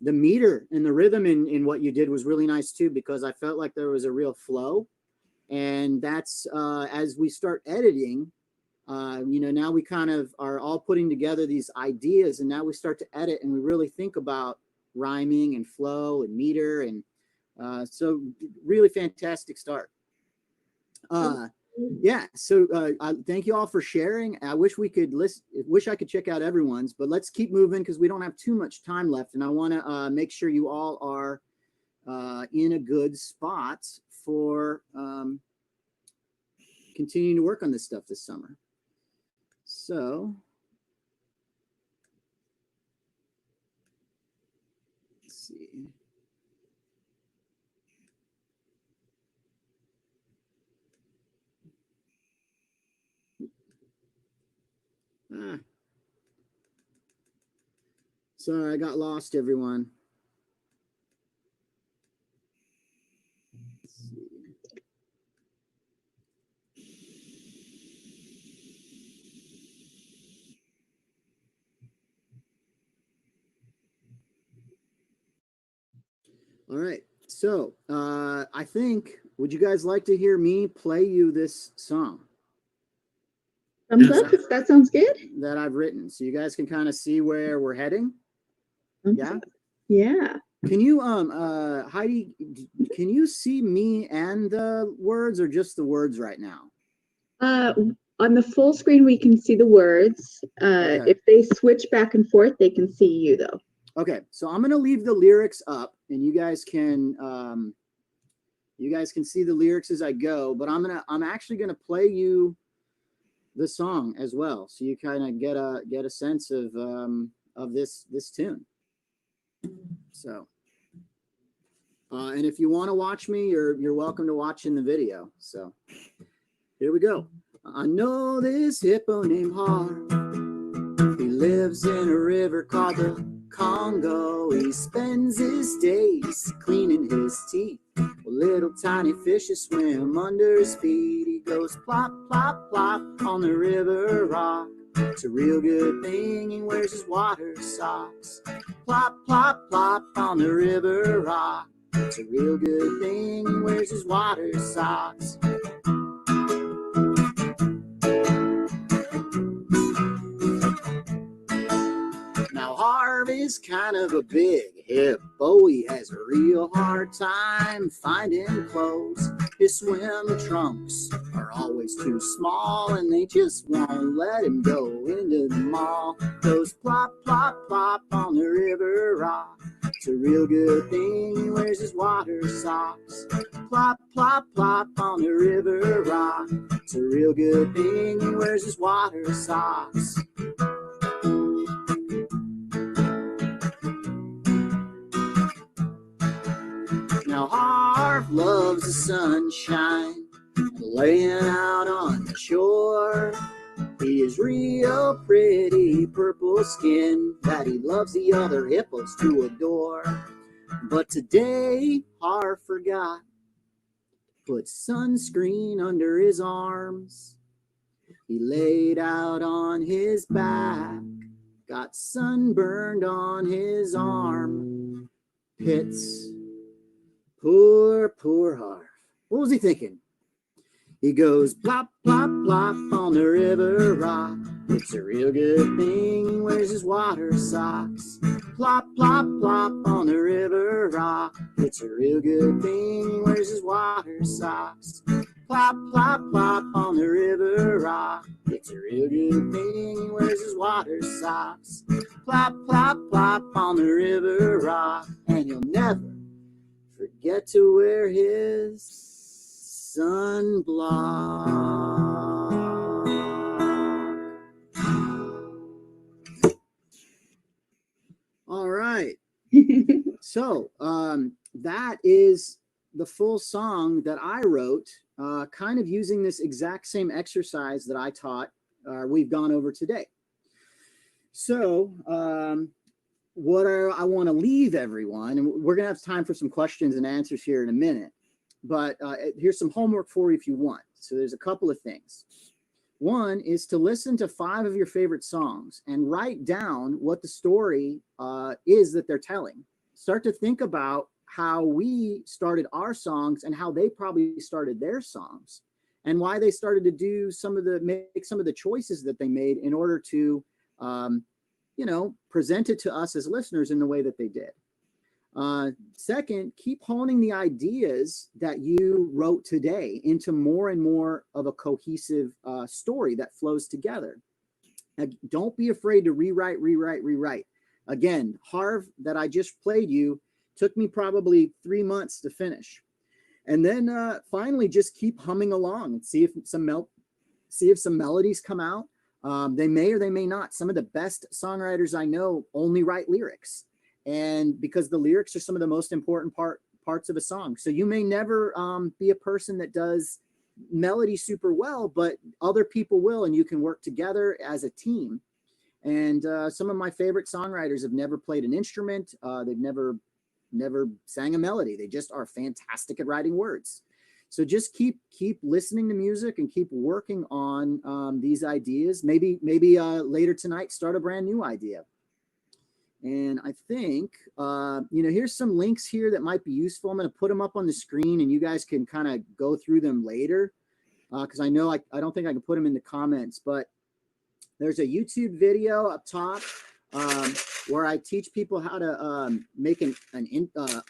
[SPEAKER 3] the meter and the rhythm in what you did was really nice too, because I felt like there was a real flow. And that's as we start editing, now we kind of are all putting together these ideas, and now we start to edit and we really think about rhyming and flow and meter, and so really fantastic start. Yeah, so thank you all for sharing. I wish we could wish I could check out everyone's, but let's keep moving because we don't have too much time left, and I want to make sure you all are in a good spot for continuing to work on this stuff this summer. So let's see. Sorry, I got lost, everyone. Let's see. All right, so I think, would you guys like to hear me play you this song?
[SPEAKER 2] Thumbs up if that sounds good.
[SPEAKER 3] That I've written, so you guys can kind of see where we're heading. Yeah.
[SPEAKER 2] Yeah.
[SPEAKER 3] Can you, Heidi, can you see me and the words, or just the words right now?
[SPEAKER 2] On the full screen, we can see the words.
[SPEAKER 3] Okay.
[SPEAKER 2] If they switch back and forth, they can see you though.
[SPEAKER 3] Okay, so I'm gonna leave the lyrics up, and you guys can see the lyrics as I go. But I'm actually gonna play you the song as well, so you kind of get a sense of this tune. So, and if you want to watch me, you're welcome to watch in the video. So, here we go. I know this hippo named Har. He lives in a river called the Congo. He spends his days cleaning his teeth. Little tiny fishes swim under his feet. He goes plop, plop, plop on the river rock. It's a real good thing, he wears his water socks. Plop, plop, plop on the river rock. It's a real good thing, he wears his water socks. is kind of a big hip. Bowie has a real hard time finding clothes. His swim trunks are always too small, and they just won't let him go into the mall. Goes plop, plop, plop on the river rock. It's a real good thing he wears his water socks. Plop, plop, plop on the river rock. It's a real good thing he wears his water socks. Now Harv loves the sunshine, laying out on the shore. He is real pretty, purple skin that he loves the other hippos to adore. But today Harv forgot to put sunscreen under his arms. He laid out on his back, got sunburned on his arm pits. Poor Harv. What was he thinking? He goes plop, plop, plop on the river rock. It's a real good thing he wears his water socks. Plop, plop, plop on the river rock. It's a real good thing he wears his water socks. Plop, plop, plop on the river rock. It's a real good thing he wears his water socks. Plop, plop, plop on the river rock. And you'll never forget to wear his sunblock. All right. So that is the full song that I wrote, kind of using this exact same exercise that I taught, we've gone over today. So what I want to leave everyone, and we're going to have time for some questions and answers here in a minute, but here's some homework for you if you want. So there's a couple of things. One is to listen to 5 of your favorite songs and write down what the story is that they're telling. Start to think about how we started our songs and how they probably started their songs, and why they started to do make some of the choices that they made in order to present it to us as listeners in the way that they did. Second, keep honing the ideas that you wrote today into more and more of a cohesive story that flows together. Don't be afraid to rewrite. Again, Harv, that I just played you, took me probably 3 months to finish. And then finally, just keep humming along and see if some melodies come out. They may or they may not. Some of the best songwriters I know only write lyrics, and because the lyrics are some of the most important parts of a song. So you may never be a person that does melody super well, but other people will, and you can work together as a team. And some of my favorite songwriters have never played an instrument. They've never sang a melody. They just are fantastic at writing words. So just keep listening to music and keep working on these ideas. Maybe later tonight, start a brand new idea. And I think, here's some links here that might be useful. I'm going to put them up on the screen and you guys can kind of go through them later. Because I know I don't think I can put them in the comments, but there's a YouTube video up top where I teach people how to make a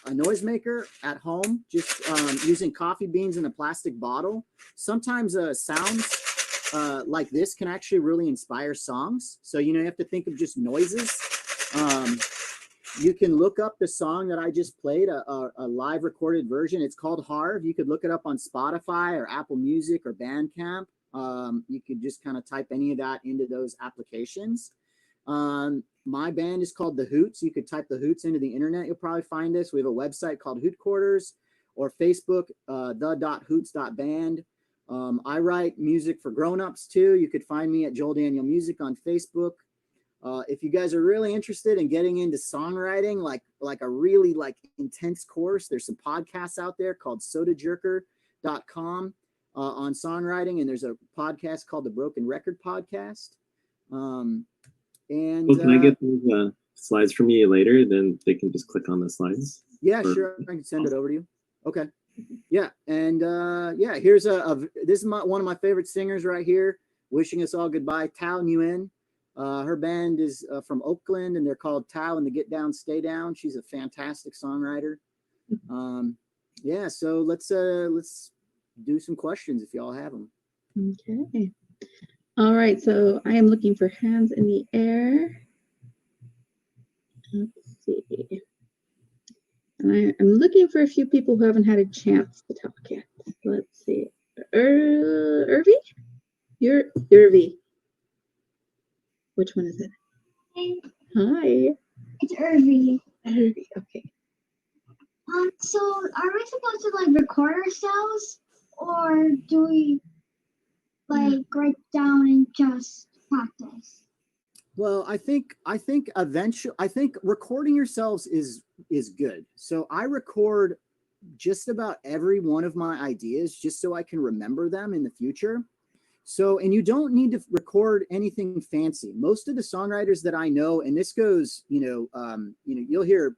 [SPEAKER 3] noisemaker at home, just using coffee beans in a plastic bottle. Sometimes sounds like this can actually really inspire songs. So, you have to think of just noises. You can look up the song that I just played, a live recorded version. It's called Harv. You could look it up on Spotify or Apple Music or Bandcamp. You could just kind of type any of that into those applications. My band is called The Hoots. You could type The Hoots into the internet. You'll probably find us. We have a website called Hoot Quarters, or Facebook, the.hoots.band. I write music for grownups too. You could find me at Joel Daniel Music on Facebook. If you guys are really interested in getting into songwriting, like a really intense course, there's some podcasts out there called sodajerker.com on songwriting, and there's a podcast called the Broken Record Podcast. Can
[SPEAKER 1] I get those slides from you later? Then they can just click on the slides.
[SPEAKER 3] Yeah, sure. I can send it over to you. Okay. Yeah, and here's this is one of my favorite singers right here, wishing us all goodbye, Tao Nguyen. Her band is from Oakland, and they're called Tao and the Get Down, Stay Down. She's a fantastic songwriter. Yeah, so let's do some questions if y'all have them.
[SPEAKER 2] Okay. All right, so I am looking for hands in the air. Let's see. And I'm looking for a few people who haven't had a chance to talk yet. Let's see. Irvi? You're Irvi. Which one is it?
[SPEAKER 4] Hey,
[SPEAKER 2] Hi.
[SPEAKER 4] it's Irvi.
[SPEAKER 2] Irvi, okay.
[SPEAKER 4] So are we supposed to like record ourselves, or do we like write down and just practice?
[SPEAKER 3] Well, I think eventually, I think recording yourselves is good. So I record just about every one of my ideas just so I can remember them in the future. So, and you don't need to record anything fancy. Most of the songwriters that I know, and this goes, you'll hear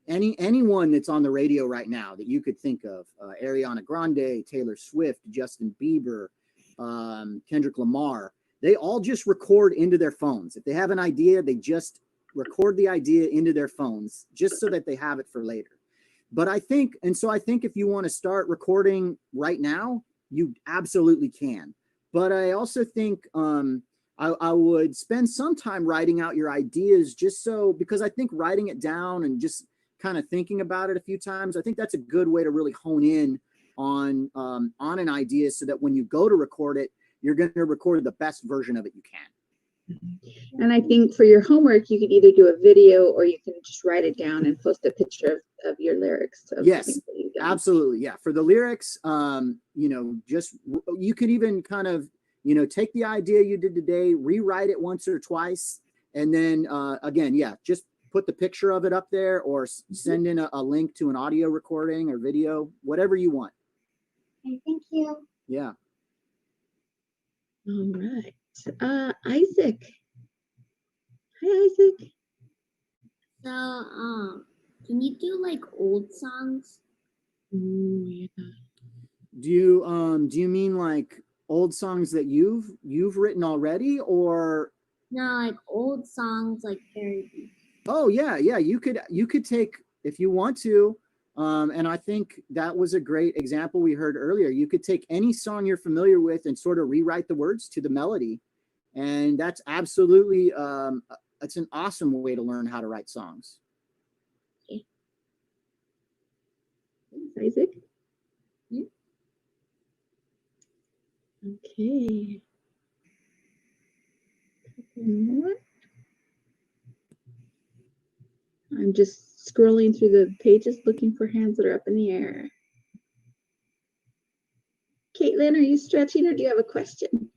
[SPEAKER 3] anyone that's on the radio right now that you could think of, Ariana Grande, Taylor Swift, Justin Bieber, Kendrick Lamar. They all just record into their phones. If they have an idea, they just record the idea into their phones just so that they have it for later. But I think if you want to start recording right now, you absolutely can. But I also think I would spend some time writing out your ideas because I think writing it down and just kind of thinking about it a few times, I think that's a good way to really hone in on an idea so that when you go to record it, you're going to record the best version of it you can.
[SPEAKER 2] And I think for your homework, you could either do a video or you can just write it down and post a picture of your lyrics.
[SPEAKER 3] Yes, absolutely. Yeah. For the lyrics, just, you could even kind of, take the idea you did today, rewrite it once or twice. And then again, just put the picture of it up there or send in a link to an audio recording or video, whatever you want.
[SPEAKER 4] Okay, thank you.
[SPEAKER 3] Yeah.
[SPEAKER 2] All right. Isaac. Hi, Isaac.
[SPEAKER 4] So, can you do like old songs?
[SPEAKER 2] Ooh, yeah.
[SPEAKER 3] Do you mean like old songs that you've written already, or
[SPEAKER 4] No, like old songs, like parody.
[SPEAKER 3] Oh yeah, you could take if you want to, and I think that was a great example we heard earlier. You could take any song you're familiar with and sort of rewrite the words to the melody, and that's absolutely it's an awesome way to learn how to write songs.
[SPEAKER 2] Thanks, Isaac. Okay. I'm just scrolling through the pages looking for hands that are up in the air. Caitlin, are you stretching or do you have a question?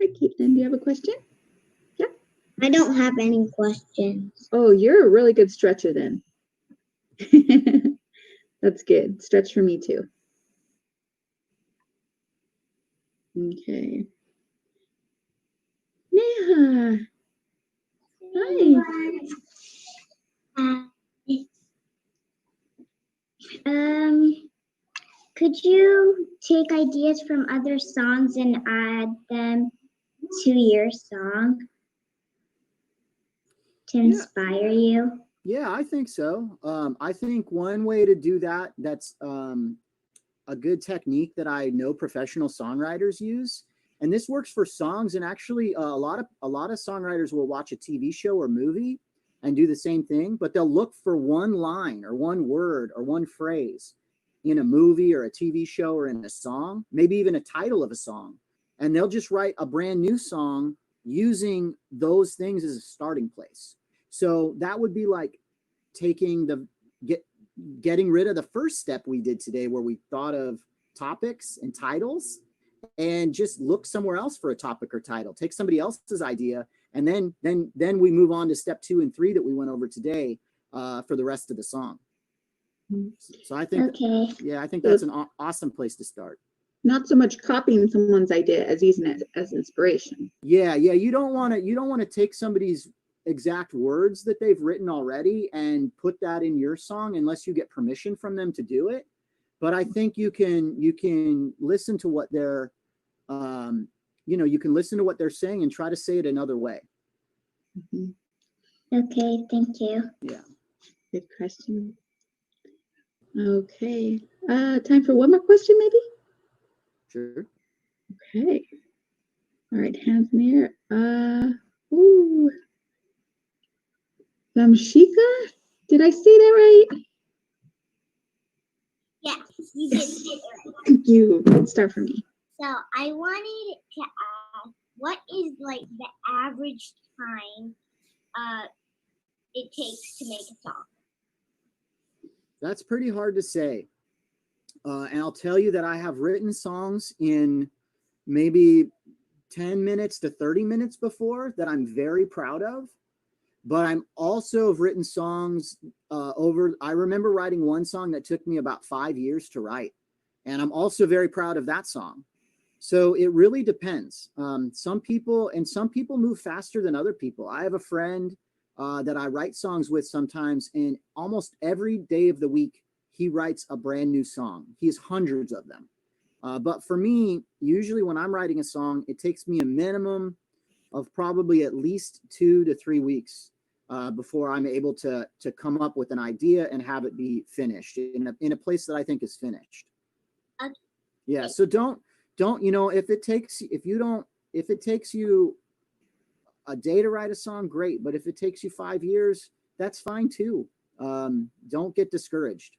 [SPEAKER 2] Hi, Caitlin, do you have a question? Yeah.
[SPEAKER 4] I don't have any questions.
[SPEAKER 2] Oh, you're a really good stretcher then. That's good. Stretch for me too. Okay. Neha. Hi.
[SPEAKER 4] Could you take ideas from other songs and add them to your song to inspire you?
[SPEAKER 3] Yeah, I think so. I think one way to do that's a good technique that I know professional songwriters use, and this works for songs, and actually a lot of songwriters will watch a TV show or movie and do the same thing, but they'll look for one line or one word or one phrase in a movie or a TV show or in a song, maybe even a title of a song, and they'll just write a brand new song using those things as a starting place. So that would be like taking getting rid of the first step we did today, where we thought of topics and titles, and just look somewhere else for a topic or title. Take somebody else's idea, and then we move on to step 2 and 3 that we went over today for the rest of the song. So I think, I think that's an awesome place to start.
[SPEAKER 2] Not so much copying someone's idea as using it as inspiration.
[SPEAKER 3] Yeah. You don't want to take somebody's exact words that they've written already and put that in your song unless you get permission from them to do it. but I think you can listen to what they're, you can listen to what they're saying and try to say it another way.
[SPEAKER 2] Mhm.
[SPEAKER 4] Okay, thank you.
[SPEAKER 3] Yeah.
[SPEAKER 2] Good question. Okay. Time for one more question, maybe?
[SPEAKER 3] Sure.
[SPEAKER 2] Okay. All right, hands in the air. Ooh. Vamshika? Did I say that right?
[SPEAKER 4] Yeah, you did it right.
[SPEAKER 2] Thank you. Good start for me.
[SPEAKER 4] So I wanted to ask, what is like the average time it takes to make a song?
[SPEAKER 3] That's pretty hard to say. And I'll tell you that I have written songs in maybe 10 minutes to 30 minutes before that I'm very proud of. But I'm also have written songs I remember writing one song that took me about 5 years to write. And I'm also very proud of that song. So it really depends. Some people move faster than other people. I have a friend that I write songs with sometimes, and almost every day of the week, he writes a brand new song. He has hundreds of them. But for me, usually when I'm writing a song, it takes me a minimum of probably at least 2 to 3 weeks before I'm able to come up with an idea and have it be finished in a place that I think is finished.
[SPEAKER 4] Okay.
[SPEAKER 3] Yeah. So don't if it takes you a day to write a song, great. But if it takes you 5 years, that's fine too. Don't get discouraged.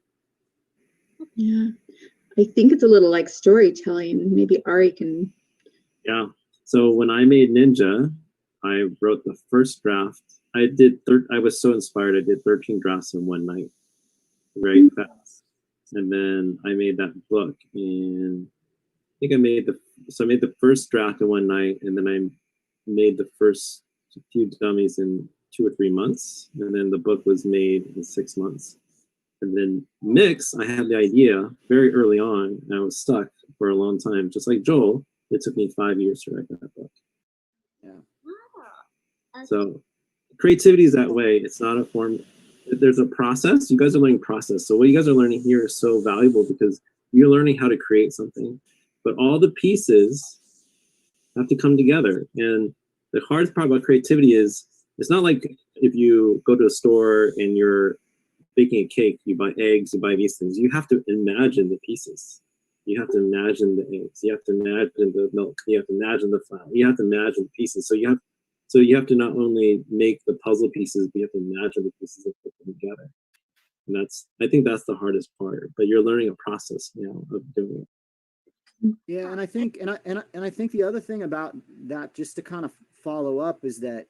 [SPEAKER 2] Yeah. I think it's a little like storytelling. Maybe Ari can.
[SPEAKER 1] Yeah. So when I made Ninja, I wrote the first draft. I was so inspired. I did 13 drafts in one night, very fast. And then I made that book, and I think I made the first draft in one night, and then I made the first few dummies in 2 or 3 months, and then the book was made in 6 months. And then Mix, I had the idea very early on, and I was stuck for a long time. Just like Joel, it took me 5 years to write that book.
[SPEAKER 3] Yeah.
[SPEAKER 4] Oh, okay.
[SPEAKER 1] So creativity is that way. It's not a form. There's a process. You guys are learning process. So what you guys are learning here is so valuable because you're learning how to create something. But all the pieces have to come together. And the hardest part about creativity is it's not like if you go to a store and you're baking a cake, you buy eggs, you buy these things. You have to imagine the pieces. You have to imagine the eggs. You have to imagine the milk. You have to imagine the flour. You have to imagine the pieces. So you have to not only make the puzzle pieces, but you have to imagine the pieces and put them together. And I think that's the hardest part. But you're learning a process now of doing it.
[SPEAKER 3] Yeah, and I think I think the other thing about that, just to kind of follow up, is that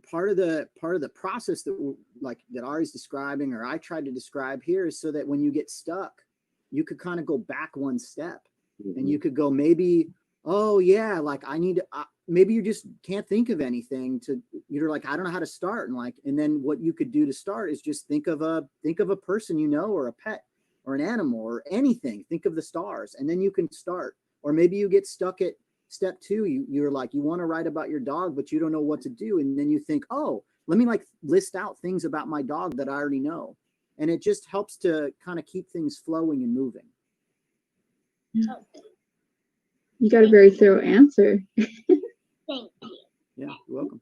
[SPEAKER 3] part of the process that Ari's describing, or I tried to describe here, is so that when you get stuck, you could kind of go back one step, and you could go, maybe, oh yeah, like I need to, maybe you just can't think of anything you're like, I don't know how to start, and then what you could do to start is just think of a person, or a pet, or an animal, or anything. Think of the stars, and then you can start. Or maybe you get stuck at step 2. You're like, you want to write about your dog, but you don't know what to do, and then you think, oh, let me list out things about my dog that I already know, and it just helps to kind of keep things flowing and moving.
[SPEAKER 2] You got a very thorough answer.
[SPEAKER 4] Thank you.
[SPEAKER 3] Yeah, you're welcome.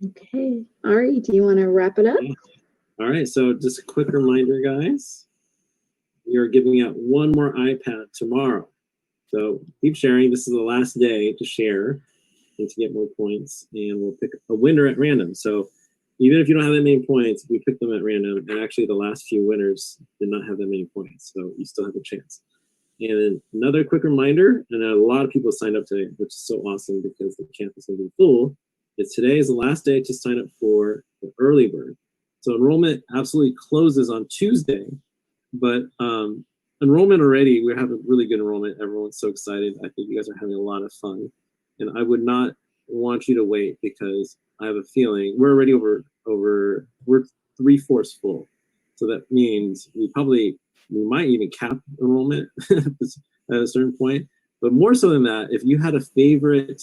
[SPEAKER 2] Okay. Ari, do you want to wrap it up?
[SPEAKER 1] All right, so just a quick reminder, guys. We are giving out one more iPad tomorrow. So keep sharing. This is the last day to share and to get more points. And we'll pick a winner at random. So even if you don't have that many points, we pick them at random. And actually the last few winners did not have that many points. So you still have a chance. And another quick reminder, and a lot of people signed up today, which is so awesome because the campus will be full, is today is the last day to sign up for the early bird. So enrollment absolutely closes on Tuesday, but enrollment already, we're having really good enrollment. Everyone's so excited. I think you guys are having a lot of fun. And I would not want you to wait because I have a feeling we're already we're 3/4 full. So that means we might even cap enrollment at a certain point. But more so than that, if you had a favorite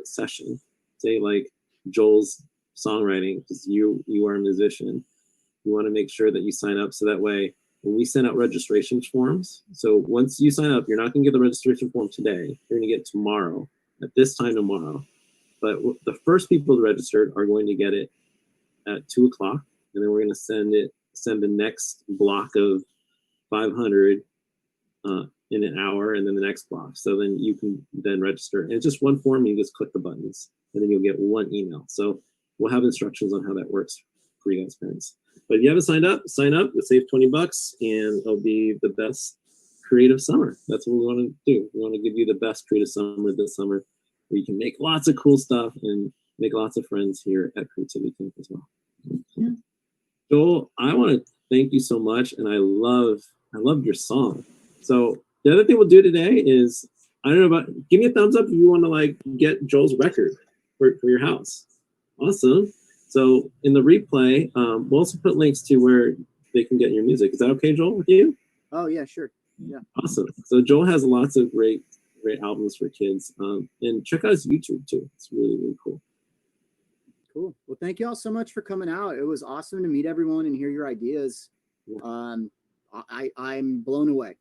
[SPEAKER 1] session, say like Joel's songwriting, because you are a musician, you want to make sure that you sign up so that way when we send out registration forms, so once you sign up, you're not going to get the registration form today. You're going to get it tomorrow at this time tomorrow. But the first people registered are going to get it at 2 o'clock, and then we're going to send the next block of 500 in an hour, and then the next block. So then you can then register. And it's just one form. You just click the buttons, and then you'll get one email. So we'll have instructions on how that works for you guys, parents. But if you haven't signed up, sign up. You'll save $20, and it'll be the best creative summer. That's what we want to do. We want to give you the best creative summer this summer, where you can make lots of cool stuff and make lots of friends here at Creativity Camp as well.
[SPEAKER 2] Yeah.
[SPEAKER 1] Joel, I want to thank you so much, and I love your song. So the other thing we'll do today is, I don't know about, give me a thumbs up if you want to like get Joel's record for your house. Awesome. So in the replay, we'll also put links to where they can get your music. Is that okay, Joel, with you?
[SPEAKER 3] Oh yeah, sure. Yeah.
[SPEAKER 1] Awesome. So Joel has lots of great albums for kids. And check out his YouTube too. It's really, really cool.
[SPEAKER 3] Cool. Well, thank you all so much for coming out. It was awesome to meet everyone and hear your ideas. I'm blown away.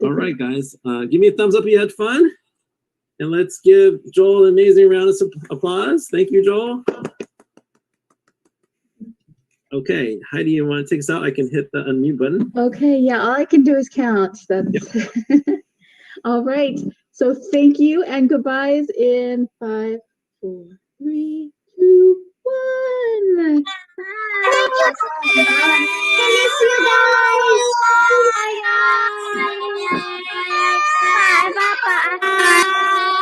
[SPEAKER 1] All right, guys. Give me a thumbs up if you had fun. And let's give Joel an amazing round of applause. Thank you, Joel. Okay, Heidi, you want to take us out? I can hit the unmute button.
[SPEAKER 2] Okay, yeah, all I can do is count. That's all right. So thank you, and goodbyes in 5, 4,